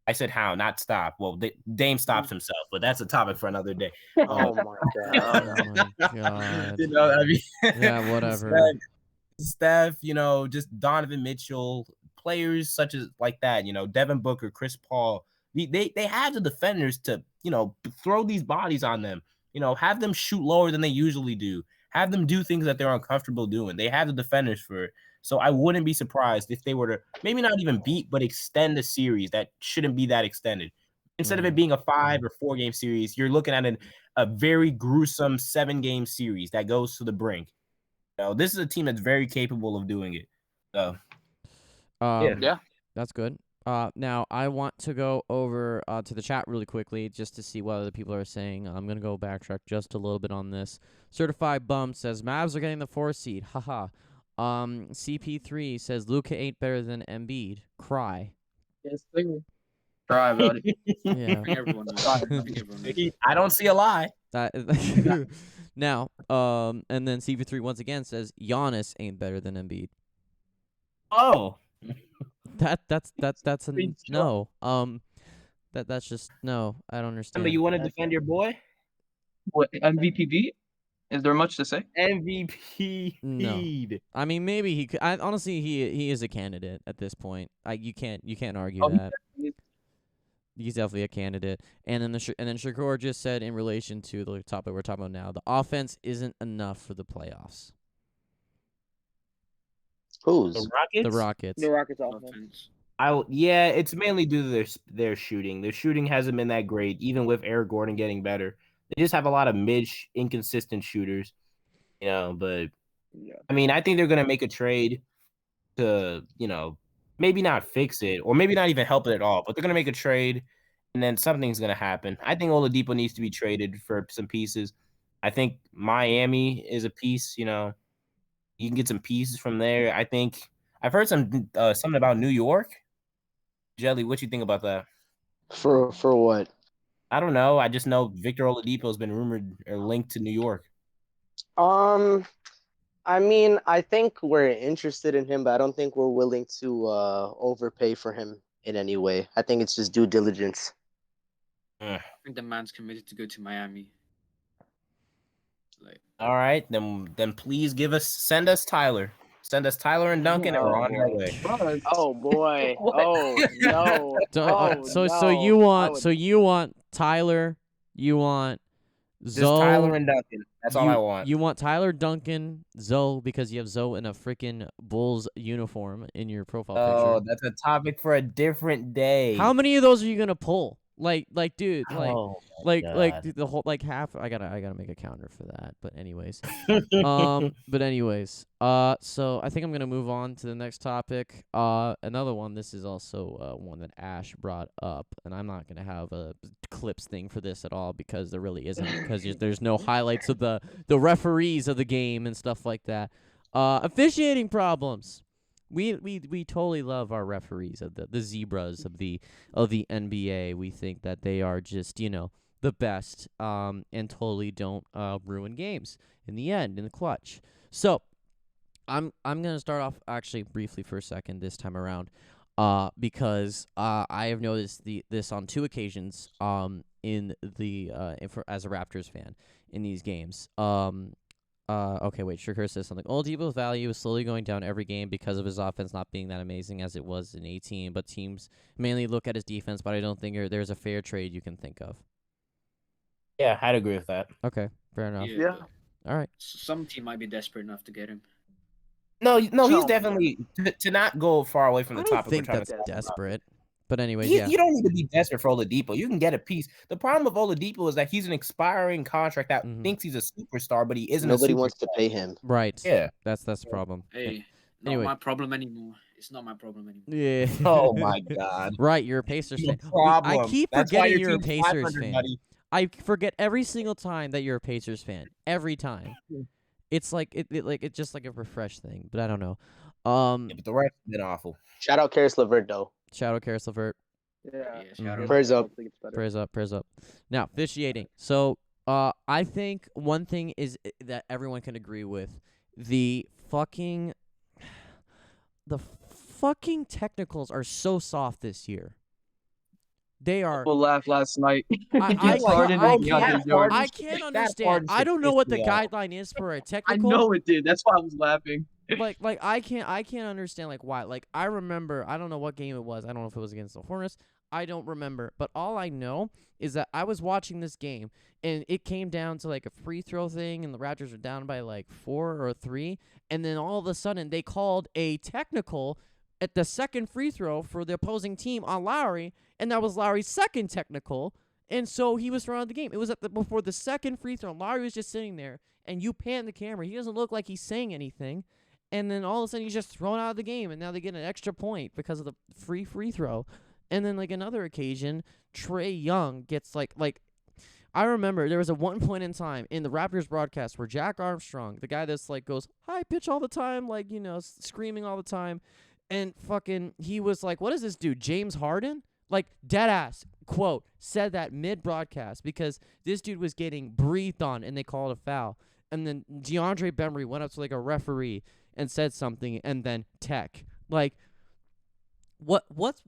I said hound, not stop. Well, Dame stops himself, but that's a topic for another day. Oh my god. Oh my god. You know, I mean, Yeah, whatever. Steph, just Donovan Mitchell, players such as like that, Devin Booker, Chris Paul. They have the defenders to, throw these bodies on them, have them shoot lower than they usually do, have them do things that they're uncomfortable doing. They have the defenders for it. So I wouldn't be surprised if they were to maybe not even beat, but extend a series that shouldn't be that extended. Instead of it being a 5 or 4 game series, you're looking at a very gruesome 7-game series that goes to the brink. This is a team that's very capable of doing it. So, Yeah. That's good. Now I want to go over to the chat really quickly just to see what other people are saying. I'm gonna go backtrack just a little bit on this. Certified Bum says Mavs are getting the 4 seed. Haha. CP3 says Luka ain't better than Embiid. Cry. Yes, cry about it. Yeah. Bring everyone up. Bring everyone up. I don't see a lie. Now, and then CP3 once again says Giannis ain't better than Embiid. Oh, That's a Pretty no. That's just no. I don't understand. Remember, you want to defend your boy? What, MVPB? Is there much to say? MVP. No. I mean, maybe he could. Honestly, he is a candidate at this point. You can't argue that. He's definitely a candidate. And then Shakur just said in relation to the topic we're talking about now, the offense isn't enough for the playoffs. Who's? The Rockets? The Rockets. The Rockets offense. Yeah, it's mainly due to their shooting. Their shooting hasn't been that great, even with Eric Gordon getting better. They just have a lot of inconsistent shooters, but Yeah. I mean, I think they're going to make a trade to, maybe not fix it or maybe not even help it at all, but they're going to make a trade and then something's going to happen. I think Oladipo needs to be traded for some pieces. I think Miami is a piece, you can get some pieces from there. I think I've heard something about New York. Jelly, what you think about that? For what? I don't know. I just know Victor Oladipo has been rumored or linked to New York. I mean, I think we're interested in him, but I don't think we're willing to overpay for him in any way. I think it's just due diligence. I think the man's committed to go to Miami. All right, then please send us Tyler. Send us Tyler and Duncan, and we're on our way. Oh boy! Oh no! So you want Tyler? You want Just Zoe? Tyler and Duncan. That's all I want. You want Tyler, Duncan, Zoe because you have Zoe in a freaking Bulls uniform in your profile picture. Oh, that's a topic for a different day. How many of those are you gonna pull? Like, dude, God. dude, the whole half. I gotta make a counter for that. But anyways, so I think I'm gonna move on to the next topic. Another one. This is also one that Ash brought up, and I'm not gonna have a clips thing for this at all because there really isn't because there's no highlights of the referees of the game and stuff like that. Officiating problems. We totally love our referees of the zebras of the NBA. We think that they are just the best and totally don't ruin games in the end in the clutch. So I'm gonna start off actually briefly for a second this time around because I have noticed this on 2 occasions in the as a Raptors fan in these games. Okay, wait. Shakur says something. Oladipo's value is slowly going down every game because of his offense not being that amazing as it was in 18. But teams mainly look at his defense, but I don't think there's a fair trade you can think of. Yeah, I'd agree with that. Okay, fair enough. Yeah. All right. Some team might be desperate enough to get him. No, he's Oh, definitely to not go far away from the I don't topic. think we're trying that's to talk about. desperate. But anyways, You, yeah. you don't need to be desperate for Oladipo. You can get a piece. The problem with Oladipo is that he's an expiring contract that thinks he's a superstar, but he isn't. Nobody a superstar. wants to pay him. Right. Yeah. That's the problem. Hey, not anyway. my problem anymore. It's not my problem anymore. Yeah. Oh my God. Right, you're a Pacers No fan. problem. I keep That's why forgetting your you're a team's Pacers 500, fan. buddy. I forget every single time that you're a Pacers fan. Every time. It's like it's just like a refresh thing, but I don't know. Yeah, but the rest have been awful. Shout out Karis LeVert though. Shout out Karis LeVert. Yeah. shout out. Prayers up. Prayers up, prayers up. Now, officiating. So, I think one thing is that everyone can agree with the fucking technicals are so soft this year. They are. People laughed last night. I Harden and DeAndre Jordan. can't understand. I don't know what the guideline is for a I technical. know it did. That's why I was laughing. like I can't understand like why. Like I remember, I don't know what game it was. I don't know if it was against the Hornets. I don't remember, but all I know is that I was watching this game and it came down to like a free throw thing and the Raptors were down by like 4 or 3, and then all of a sudden they called a technical at the second free throw for the opposing team on Lowry, and that was Lowry's second technical, and so he was thrown out of the game. It was before the second free throw. Lowry was just sitting there, and you pan the camera. He doesn't look like he's saying anything. And then all of a sudden he's just thrown out of the game, and now they get an extra point because of the free throw. And then like another occasion, Trae Young gets like I remember there was a one point in time in the Raptors broadcast where Jack Armstrong, the guy that's like goes high pitch all the time, like screaming all the time, and fucking he was like, what is this dude, James Harden? Like dead ass quote said that mid broadcast because this dude was getting breathed on and they called a foul. And then DeAndre Bembry went up to like a referee and said something, and then tech. Like, what's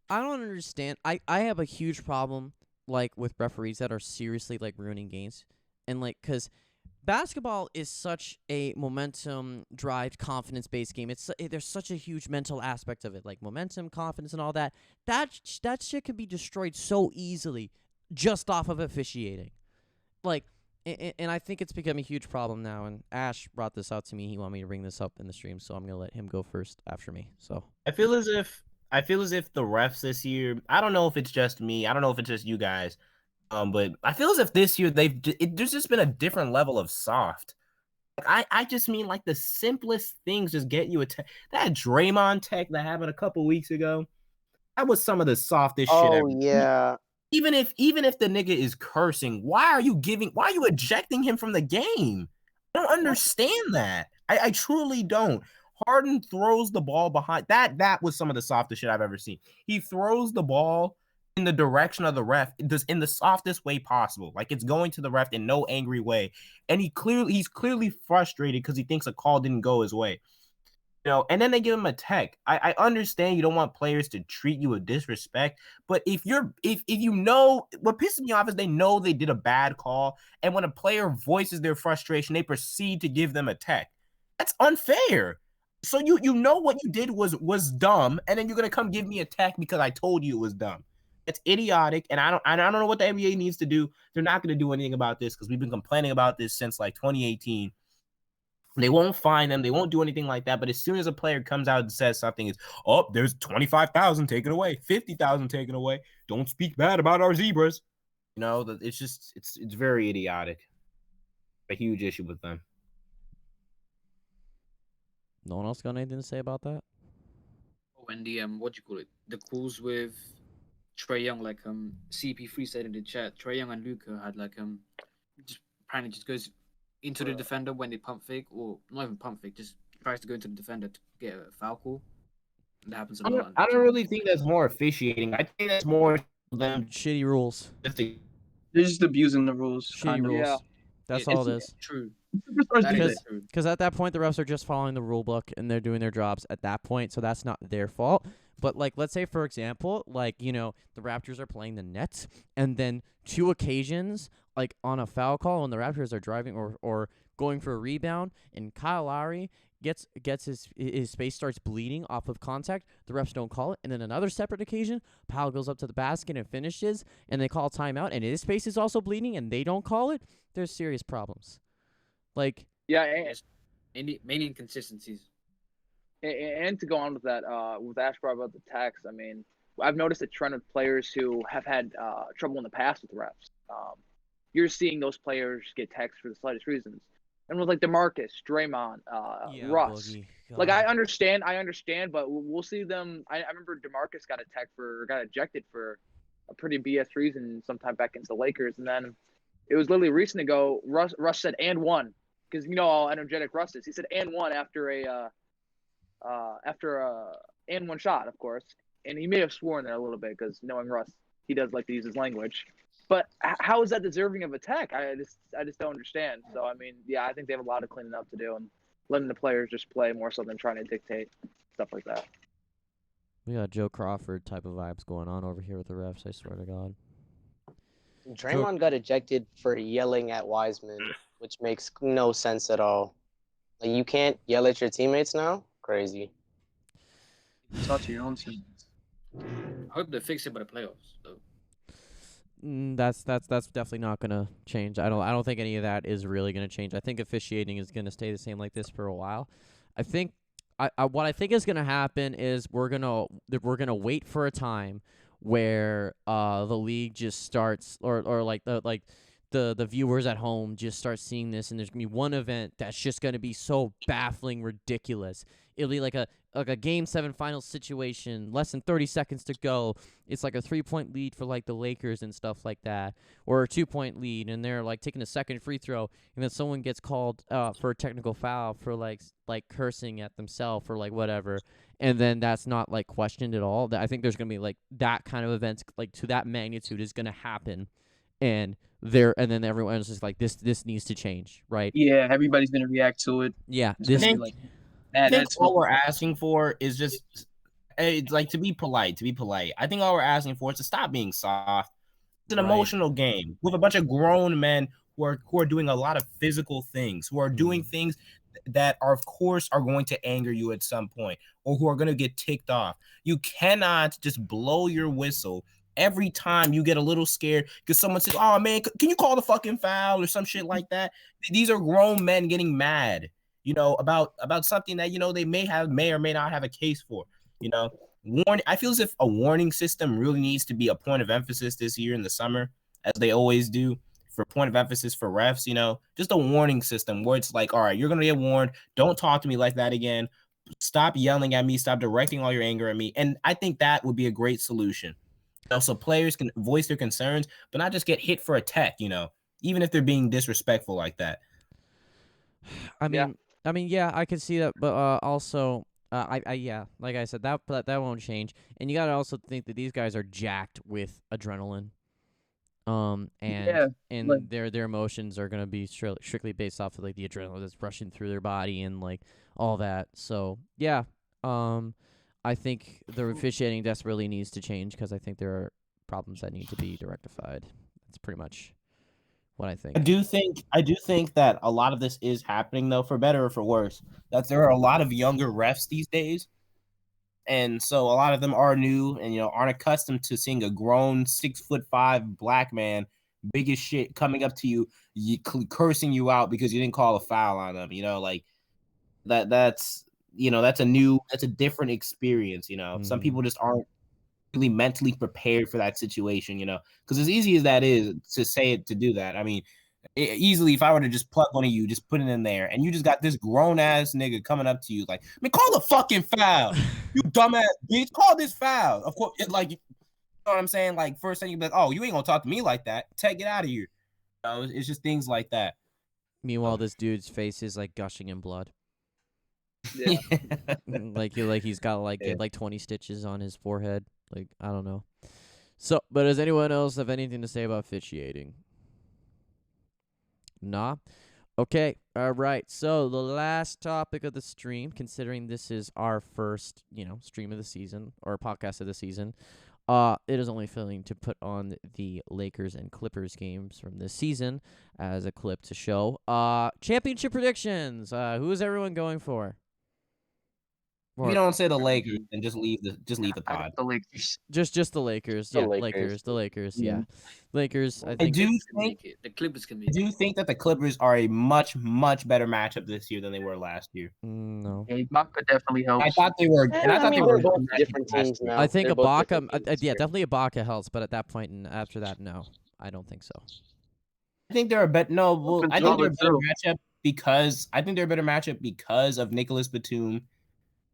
I don't understand. I have a huge problem, like, with referees that are seriously, like, ruining games. And, like, because basketball is such a momentum-driven, confidence-based game. There's such a huge mental aspect of it, like momentum, confidence, and all that. That shit can be destroyed so easily just off of officiating. Like, and I think it's become a huge problem now, and Ash brought this out to me. He wanted me to bring this up in the stream, so I'm going to let him go first after me. So I feel as if the refs this year, I don't know if it's just me, I don't know if it's just you guys, but I feel as if this year there's just been a different level of soft. Like, I just mean like the simplest things just get you a tech. That Draymond tech that happened a couple weeks ago, that was some of the softest shit ever. Oh yeah. Even if the nigga is cursing, why are you ejecting him from the game? I don't understand that. I truly don't. Harden throws the ball behind. That was some of the softest shit I've ever seen. He throws the ball in the direction of the ref, in the softest way possible. Like it's going to the ref in no angry way. And he's clearly frustrated because he thinks a call didn't go his way. And then they give him a tech. I understand you don't want players to treat you with disrespect, but if you know, what pisses me off is they know they did a bad call, and when a player voices their frustration, they proceed to give them a tech. That's unfair. So you know what you did was dumb, and then you're gonna come give me a tech because I told you it was dumb. It's idiotic, and I don't know what the NBA needs to do. They're not gonna do anything about this because we've been complaining about this since like 2018. They won't fine them. They won't do anything like that. But as soon as a player comes out and says something, it's, there's 25,000 taken away, 50,000 taken away. Don't speak bad about our zebras. It's just it's very idiotic. A huge issue with them. no one else got anything to say about that? Oh, and the what do you call it? The calls with Trae Young, like CP3 said in the chat. Trae Young and Luka had like apparently just goes into the defender when they pump fake, or not even pump fake, just tries to go into the defender to get a foul call. That happens a lot. I don't really think that's more officiating. I think that's more them shitty rules. They're just abusing the rules. Shitty rules. Yeah. That's all it is. True. Because at that point, the refs are just following the rule book and they're doing their jobs at that point, so that's not their fault. But, like, let's say, for example, like, the Raptors are playing the Nets, and then 2 occasions, like, on a foul call when the Raptors are driving or going for a rebound, and Kyle Lowry gets his face starts bleeding off of contact, the refs don't call it. And then another separate occasion, Powell goes up to the basket and finishes, and they call timeout, and his face is also bleeding, and they don't call it. There's serious problems. Like, Yeah, mainly inconsistencies. And to go on with that, with Ash brought about the text, I mean, I've noticed a trend of players who have had trouble in the past with refs. You're seeing those players get texts for the slightest reasons. And with like DeMarcus, Draymond, Russ, Boogie. like God. I understand, but we'll see them. I remember DeMarcus got ejected for a pretty BS reason sometime back against the Lakers, and then it was literally recent ago. Russ said and one because you know how energetic Russ is. He said and one after a and one shot, of course, and he may have sworn there a little bit because knowing Russ, he does like to use his language. But how is that deserving of a tech? I just don't understand. So I mean, yeah, I think they have a lot of cleaning up to do and letting the players just play more so than trying to dictate stuff like that. We got Joe Crawford type of vibes going on over here with the refs, I swear to God. Draymond got ejected for yelling at Wiseman, which makes no sense at all. Like, you can't yell at your teammates now? Crazy. Talk to your own team. I hope they fix it by the playoffs, though. That's definitely not gonna change. I don't think any of that is really gonna change. I think officiating is gonna stay the same like this for a while. I think what I think is gonna happen is we're gonna wait for a time where the league just starts or like the viewers at home just start seeing this, and there's gonna be one event that's just gonna be so baffling, ridiculous. It'll be like a Game 7 final situation, less than 30 seconds to go. It's like a 3-point lead for like the Lakers and stuff like that, or a 2-point lead, and they're like taking a second free throw, and then someone gets called for a technical foul for like cursing at themselves or like whatever, and then that's not like questioned at all. I think there's gonna be like that kind of events like to that magnitude is gonna happen, and then everyone's just like this needs to change, right? Yeah, everybody's gonna react to it. Yeah, It's this gonna be like I think that's all we're asking for is just it's like to be polite. I think all we're asking for is to stop being soft. It's an Right. emotional game with a bunch of grown men who are doing a lot of physical things, who are doing things that are of course are going to anger you at some point, or who are going to get ticked off. You cannot just blow your whistle every time you get a little scared because someone says, "Oh man, can you call the fucking foul?" or some shit like that. These are grown men getting mad, you know, about something that, you know, they may or may not have a case for, you know. I feel as if a warning system really needs to be a point of emphasis this year in the summer, as they always do, for point of emphasis for refs, you know, just a warning system where it's like, all right, you're going to get warned. Don't talk to me like that again. Stop yelling at me. Stop directing all your anger at me. And I think that would be a great solution. You know, so players can voice their concerns, but not just get hit for a tech, you know, even if they're being disrespectful like that. I mean, yeah, I can see that, but also, yeah, like I said, that won't change, and you gotta also think that these guys are jacked with adrenaline, and Yeah, like- their emotions are gonna be strictly based off of like the adrenaline that's rushing through their body and like all that. So yeah, I think the officiating desperately needs to change because I think there are problems that need to be rectified. That's pretty much what I think. I do think that a lot of this is happening, though, for better or for worse. That there are a lot of younger refs these days, and so a lot of them are new and, you know, aren't accustomed to seeing a grown 6'5" black man, big as shit, coming up to you, cursing you out because you didn't call a foul on them. You know, like that's you know that's a different experience. You know, some people just aren't really mentally prepared for that situation, you know, because as easy as that is to say it, to do that, I mean, easily, if I were to just pluck one of you, just put it in there, and you just got this grown ass nigga coming up to you like, man, call the fucking foul, you dumbass bitch, call this foul. Of course, like, you know what I'm saying? Like, first thing you'd be like, oh, you ain't gonna talk to me like that. Take it out of here. You know, it's just things like that. Meanwhile, this dude's face is like gushing in blood. Yeah. like he's got like 20 stitches on his forehead. Like, I don't know. So, but does anyone else have anything to say about officiating? Nah. Okay. All right. So the last topic of the stream, considering this is our first, stream of the season or podcast of the season, it is only fitting to put on the Lakers and Clippers games from this season as a clip to show. Championship predictions. Who is everyone going for? If you don't say the Lakers, then just leave the I pod. got the Lakers. Just the Lakers. The Yeah, Lakers. The Lakers. Yeah, Lakers. I I think. do Can think make it. The Clippers can I make it. do think that the Clippers are a much better matchup this year than they were last year. No. Yeah, Ibaka definitely helps. I thought they were, and I thought they were they're both a good different matchup last teams year. now. I think They're both Ibaka. different teams this Yeah, year. definitely Ibaka helps, but at that point and after that, no, I don't think so. I think they're a better I think they're a better too. matchup because of Nicholas Batum,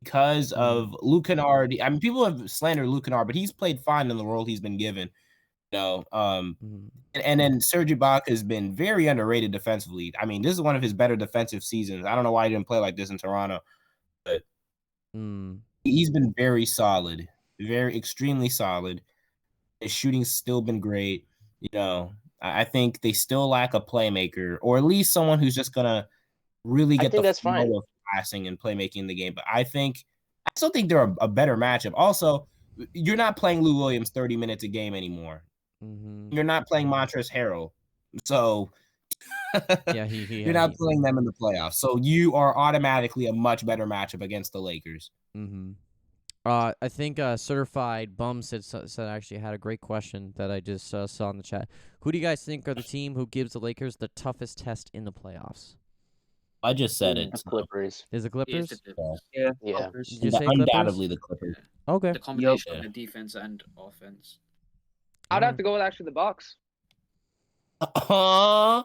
because of Luke Kennard. I mean, people have slandered Luke Kennard, but he's played fine in the role he's been given. And then Serge Ibaka has been very underrated defensively. I mean, this is one of his better defensive seasons. I don't know why he didn't play like this in Toronto, but he's been very solid, very extremely solid. His shooting's still been great. I think they still lack a playmaker, or at least someone who's just gonna really get the flow of passing and playmaking in the game. But I still think they're a better matchup. Also, you're not playing Lou Williams 30 minutes a game anymore. You're not playing Montrezl Harrell, so you're not playing them in the playoffs. So you are automatically a much better matchup against the Lakers. I think Certified Bum said actually had a great question that I just saw in the chat. Who do you guys think are the team who gives the Lakers the toughest test in the playoffs? I just said it. The Clippers. Is it Clippers? Yeah. Did you say undoubtedly the Clippers. Okay. The combination of the defense and offense. I'd have to go with actually the Bucks. Yeah,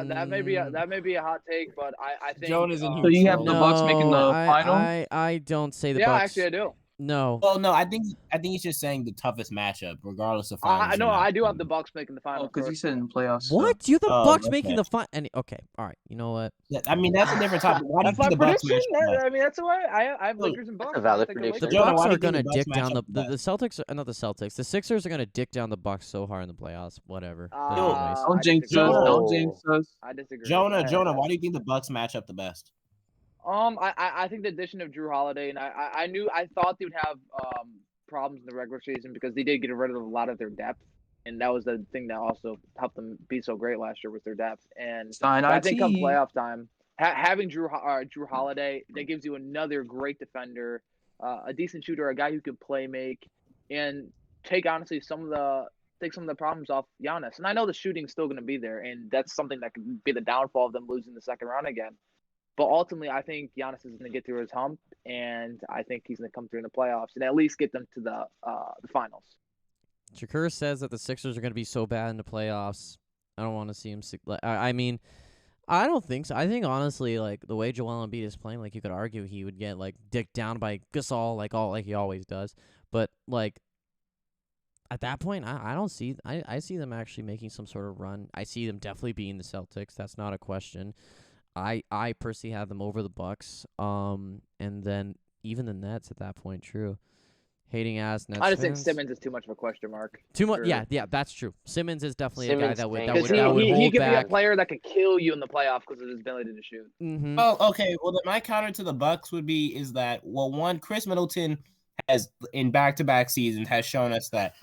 that may be a hot take, but I think Joan is in So you have the Bucks making the final? I don't say the yeah, Bucks. actually I do. No. Well, no, I think he's just saying the toughest matchup, regardless of finals. I know I do have the Bucks making the final. Because you said in playoffs. What? You have the Oh, Bucks okay. making the final? Okay. All right. You know what? I mean, that's a different topic. Why do you That's my think the Bucks prediction. match up? I mean, that's the way I have Lakers and Bucks. a valid I think prediction. The Lakers- Jonah, Bucks why do are you think gonna the Bucks dick match down up the best? Celtics. Not the Celtics. The Sixers are gonna dick down the Bucks so hard in the playoffs. Whatever. Don't I jinx us. disagree. Don't jinx us. I disagree. Jonah, why do you think the Bucks match up the best? I think the addition of Drew Holiday, and I thought they would have problems in the regular season because they did get rid of a lot of their depth, and that was the thing that also helped them be so great last year with their depth. And I think come playoff time, having Drew Holiday, that gives you another great defender, a decent shooter, a guy who can play make, and take honestly some of the problems off Giannis. And I know the shooting's still going to be there, and that's something that could be the downfall of them losing the second round again. But ultimately, I think Giannis is going to get through his hump, and I think he's going to come through in the playoffs and at least get them to the finals. Shakur says that the Sixers are going to be so bad in the playoffs. I don't want to see him. I mean, I don't think so. I think honestly, like the way Joel Embiid is playing, like you could argue he would get like dicked down by Gasol, like he always does. But like at that point, I don't see. I see them actually making some sort of run. I see them definitely beating the Celtics. That's not a question. I personally have them over the Bucks. And then even the Nets at that point. True. Hating ass Nets. I just think fans. Simmons is too much of a question mark. Too much. for- Yeah, that's true. Simmons is definitely a guy Simmons that would stinks. Because he hold could be a back. player that could kill you in the playoff because of his ability to shoot. Mm-hmm. Well, okay. Well, my counter to the Bucks would be is that one, Chris Middleton has in back-to-back seasons has shown us that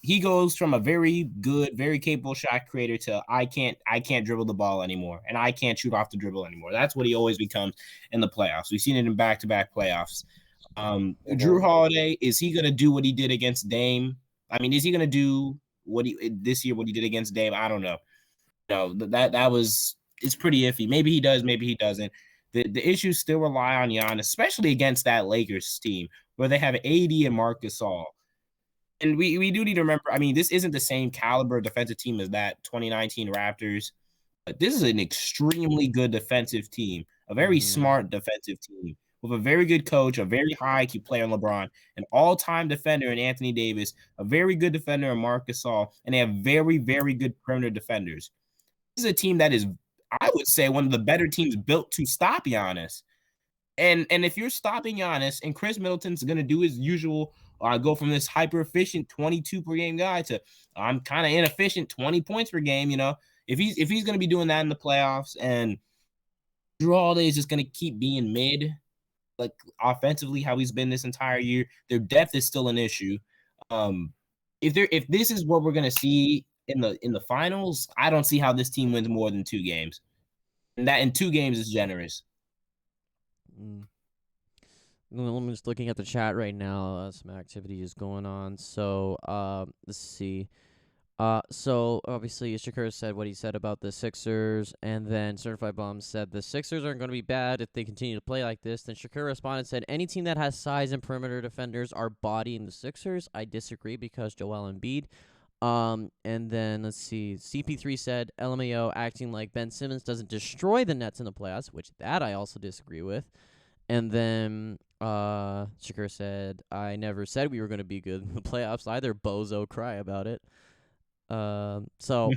he goes from a very good, very capable shot creator to I can't dribble the ball anymore, and I can't shoot off the dribble anymore. That's what he always becomes in the playoffs. We've seen it in back-to-back playoffs. Drew Holiday, is he gonna do what he did against Dame? I mean, is he gonna do what he did against Dame? I don't know. No, it's pretty iffy. Maybe he does, maybe he doesn't. The issues still rely on Giannis, especially against that Lakers team where they have AD and Marc Gasol. And we do need to remember, I mean, this isn't the same caliber defensive team as that 2019 Raptors, but this is an extremely good defensive team, a very smart defensive team with a very good coach, a very high IQ player in LeBron, an all-time defender in Anthony Davis, a very good defender in Marc Gasol, and they have very, very good perimeter defenders. This is a team that is, I would say, one of the better teams built to stop Giannis. And if you're stopping Giannis and Chris Middleton's going to do his usual, go from this hyper-efficient 22 per game guy to I'm kind of inefficient 20 points per game, if he's going to be doing that in the playoffs and Drew Holiday is just going to keep being mid, like offensively how he's been this entire year, their depth is still an issue. If this is what we're going to see in the finals, I don't see how this team wins more than 2 games. And that in 2 games is generous. I'm just looking at the chat right now. Some activity is going on. So, let's see. So obviously Shakur said what he said about the Sixers, and then Certified Bum said the Sixers aren't going to be bad if they continue to play like this. Then Shakur responded and said any team that has size and perimeter defenders are bodying the Sixers. I disagree because Joel Embiid. And then let's see. CP3 said LMAO acting like Ben Simmons doesn't destroy the Nets in the playoffs, which that I also disagree with. And then Shakur said I never said we were going to be good in the playoffs either. Bozo, cry about it. So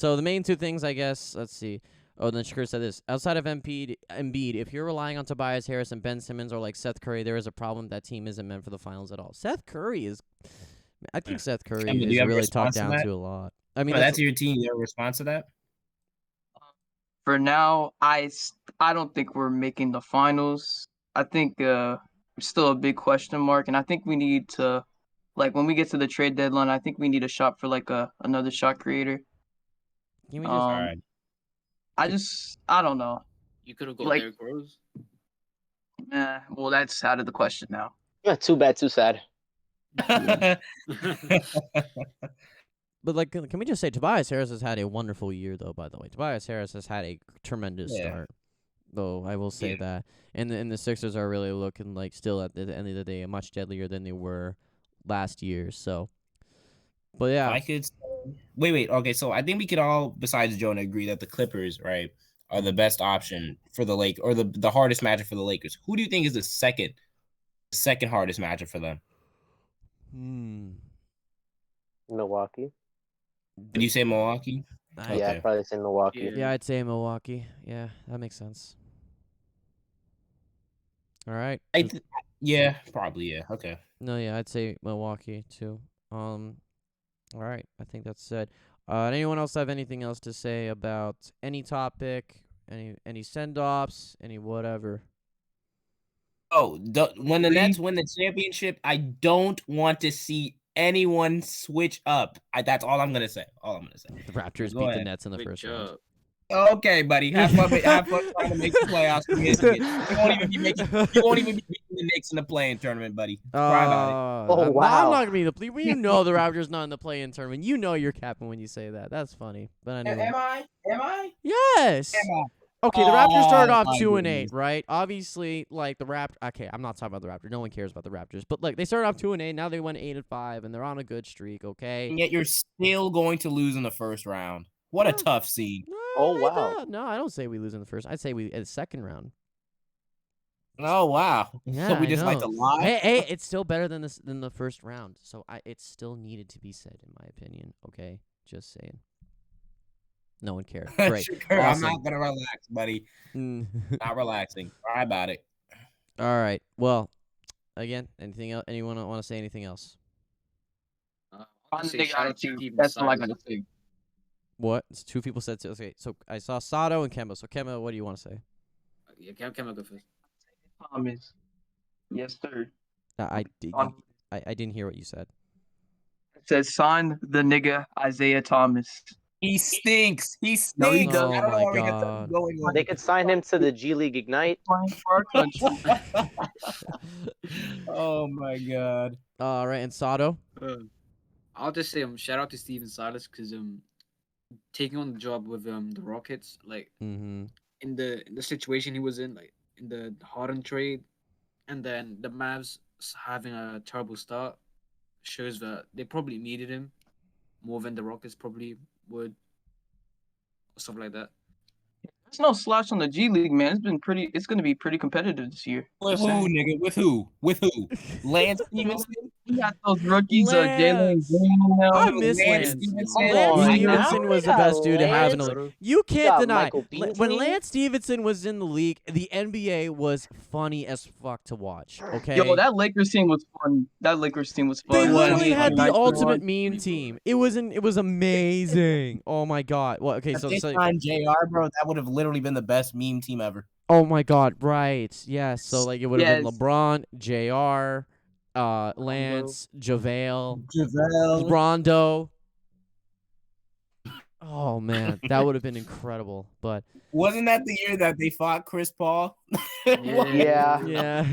the main two things, I guess, let's see. Oh, then Shakur said this. Outside of Embiid, if you're relying on Tobias Harris and Ben Simmons or like Seth Curry, there is a problem. That team isn't meant for the finals at all. Seth Curry is... I think Seth Curry do you is have a really response talked to down that? to a lot. I mean, That's your team. You have a response to that? For now, I don't think we're making the finals. I think it's still a big question mark, and I think we need to, like, when we get to the trade deadline, I think we need a shot for like another shot creator. Can we just... All right. I don't know. You could have got Like- Derrick Rose. Well, that's out of the question now. Yeah, too bad, too sad. But like, can we just say Tobias Harris has had a wonderful year, though? By the way, Tobias Harris has had a tremendous start, though. I will say that, and the Sixers are really looking like still at the end of the day much deadlier than they were last year. So, but yeah, I could say, wait. Okay, so I think we could all, besides Jonah, agree that the Clippers, right, are the best option for the Lake, or the hardest matchup for the Lakers. Who do you think is the second hardest matchup for them? Milwaukee. Did you say Milwaukee? Yeah, I'd probably say Milwaukee. Yeah, I'd say Milwaukee. Yeah, that makes sense. All right. Yeah, probably. Yeah. Okay. No, yeah, I'd say Milwaukee too. All right, I think that's said. Anyone else have anything else to say about any topic, any send-offs, any whatever? Oh, when the Nets win the championship, I don't want to see anyone switch up. That's all I'm gonna say. The Raptors Go beat ahead. the Nets in the first round. Okay, buddy. Have fun trying to make the playoffs. You won't even be beating the Knicks in the play-in tournament, buddy. Cry about it. Oh, I'm wow. not gonna be the. You know the Raptors not in the play-in tournament. You know you're capping when you say that. That's funny. But anyway. Am I? Yes. Am I? Okay, the Raptors started off my 2-8, goodness. right? Obviously, like the Raptors. Okay, I'm not talking about the Raptors. No one cares about the Raptors. But like they started off 2-8. Now they went 8-5, and they're on a good streak. Okay. And yet you're still going to lose in the first round. What a tough scene. No, Oh, wow. No, I don't say we lose in the first. I'd say we in the second round. Oh wow. Yeah, So we I just like know. to lie. Hey, it's still better than the first round. So it still needed to be said, in my opinion. Okay, just saying. No one cared. Great. Sure, Awesome. I'm not gonna relax, buddy. Not relaxing. Cry about it. All right. Well, again, anything else? Anyone want to say anything else? That's all I gotta say. What? It's two people said. Okay, so I saw Sato and Kemba. So Kemba, what do you want to say? Yeah, Kemba go first. Thomas. Yes, sir. I didn't hear what you said. It says sign the nigga Isaiah Thomas. He stinks. He stinks. No, he doesn't. I don't know Oh why my we get God. going on. They could sign him to the G League Ignite. For our country. Oh my God. All right, and Sato. I'll just say shout out to Steven Silas because taking on the job with the Rockets, like Mm-hmm. in the situation he was in, like in the Harden trade, and then the Mavs having a terrible start, shows that they probably needed him more than the Rockets probably would, or stuff like that. There's no slouch on the G League, man. It's gonna be pretty competitive this year. With who, nigga? With who? Lance Stevenson? We got those rookies, Jalen Lance. Green. I miss Lance. Stevenson. Lance on, Stevenson now was the we best got dude to have in the Lance. league. You We can't got deny. Michael When Beasley. Lance Stevenson was in the league, the NBA was funny as fuck to watch. Okay. Yo, that Lakers team was fun. They fun. literally had the Nice ultimate one. meme team. It was amazing. Oh my God. Well, okay, If so they signed JR, bro, that would have literally been the best meme team ever. oh my God, right. Yeah, so like it would have been Yes. LeBron, JR, Lance, JaVale, JaVale. Rondo. Oh man, that would have been incredible. But Wasn't that the year that they fought Chris Paul? Yeah. yeah.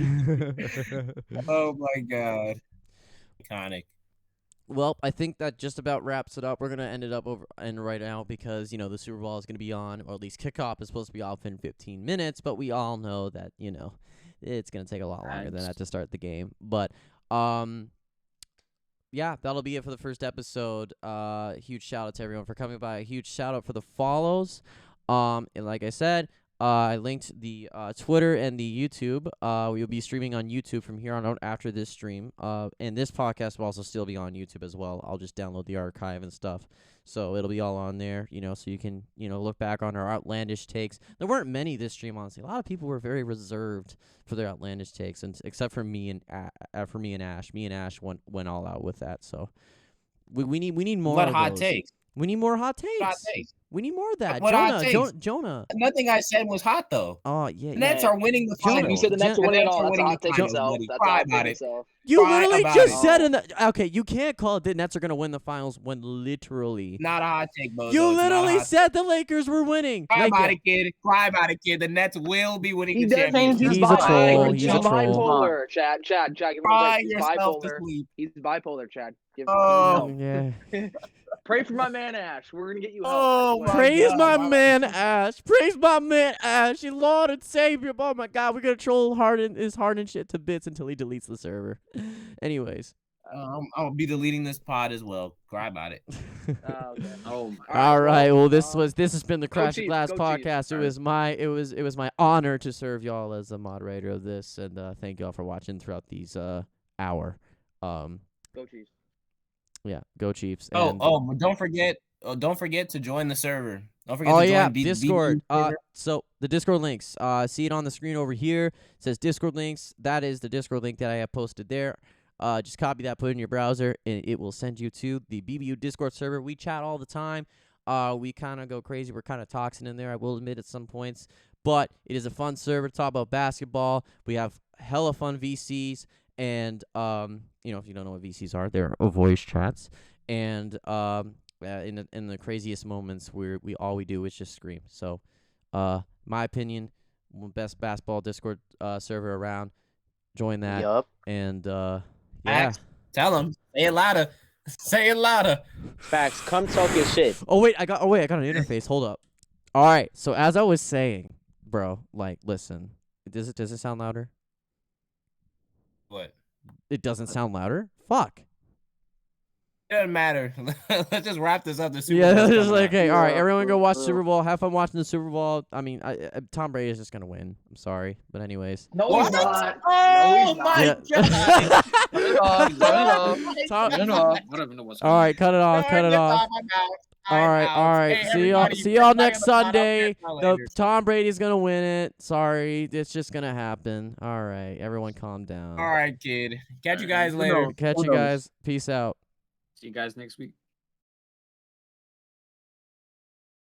Oh my god. Iconic. Well, I think that just about wraps it up. We're gonna end it up over and right now because the Super Bowl is gonna be on, or at least kickoff is supposed to be off in 15 minutes. But we all know that it's gonna take a lot longer than that to start the game. But yeah, that'll be it for the first episode. Huge shout out to everyone for coming by. A huge shout out for the follows. And like I said, I linked the Twitter and the YouTube. We will be streaming on YouTube from here on out after this stream. And this podcast will also still be on YouTube as well. I'll just download the archive and stuff. So it'll be all on there, so you can, look back on our outlandish takes. There weren't many this stream, honestly. A lot of people were very reserved for their outlandish takes, and except for me and Ash. Me and Ash went all out with that. So we need more of hot those. takes. We need more hot takes. Hot takes. We need more of that. What hot takes? Jonah. Nothing I said was hot though. Oh yeah. The Nets are winning the Jonah, finals. You said the Nets are winning all. That's a hot take finals, itself. buddy. That's a Cry hot about take it. itself. You Cry literally about just it. said in the okay. You can't call it the Nets are gonna win the finals when literally. Not a hot take, Bozo. You It's not a literally hot said the Lakers were winning. Cry about it, kid. Cry about it, kid. The Nets will be winning He the does championship. He's a troll. He's He's a troll. bipolar. Chad. Give him a Cry break. He's yourself to bipolar. sleep. He's bipolar, Chad. Oh. Yeah. Pray for my man Ash. We're gonna get you help. Oh, my Praise God, my my- man Ash. Praise my man Ash. You Lord and Savior. Oh my God, we're gonna troll Harden shit to bits until he deletes the server. Anyways. I'll be deleting this pod as well. Cry about it. Okay. Oh my. All right. Well, this has been the Go Crash the Chiefs, Glass go podcast. Chiefs. It was my honor to serve y'all as the moderator of this, and thank y'all for watching throughout these hour. Go Chiefs. Yeah, go Chiefs. But don't forget to join the server. Don't forget to join Discord. server. So the Discord links. See it on the screen over here. It says Discord links. That is the Discord link that I have posted there. Just copy that, put it in your browser, and it will send you to the BBU Discord server. We chat all the time. We kind of go crazy. We're kind of toxic in there, I will admit, at some points. But it is a fun server to talk about basketball. We have hella fun VCs. And, if you don't know what VCs are, they're voice chats. And in the craziest moments, we all we do is just scream. So, my opinion, best basketball Discord server around. Join that. Yup. And, yeah. Facts. Tell them. Say it louder. Say it louder. Facts. Come talk your shit. Oh wait, I got an interface. Hold up. All right. So as I was saying, bro, listen. Does it sound louder? What? It doesn't sound louder? Fuck. It doesn't matter. Let's just wrap this up. The Super Yeah, Bowl's just coming like, up. okay, all right, everyone go watch Super Bowl. Have fun watching the Super Bowl. I mean, Tom Brady is just going to win. I'm sorry. But anyways. No, What? he's not. Oh, No, my he's Yeah. God. Turn it off. Tom- Turn it off. I don't even know what's all right, cut it off. Cut it off. All right. Hey, See y'all. everybody, See y'all back next in the pod. I'll Sunday. catch y'all The later. Tom Brady's gonna win it. Sorry, it's just gonna happen. All right, everyone, calm down. All right, kid. Catch you guys Who later. knows? Catch Who you knows? guys. Peace out. See you guys next week.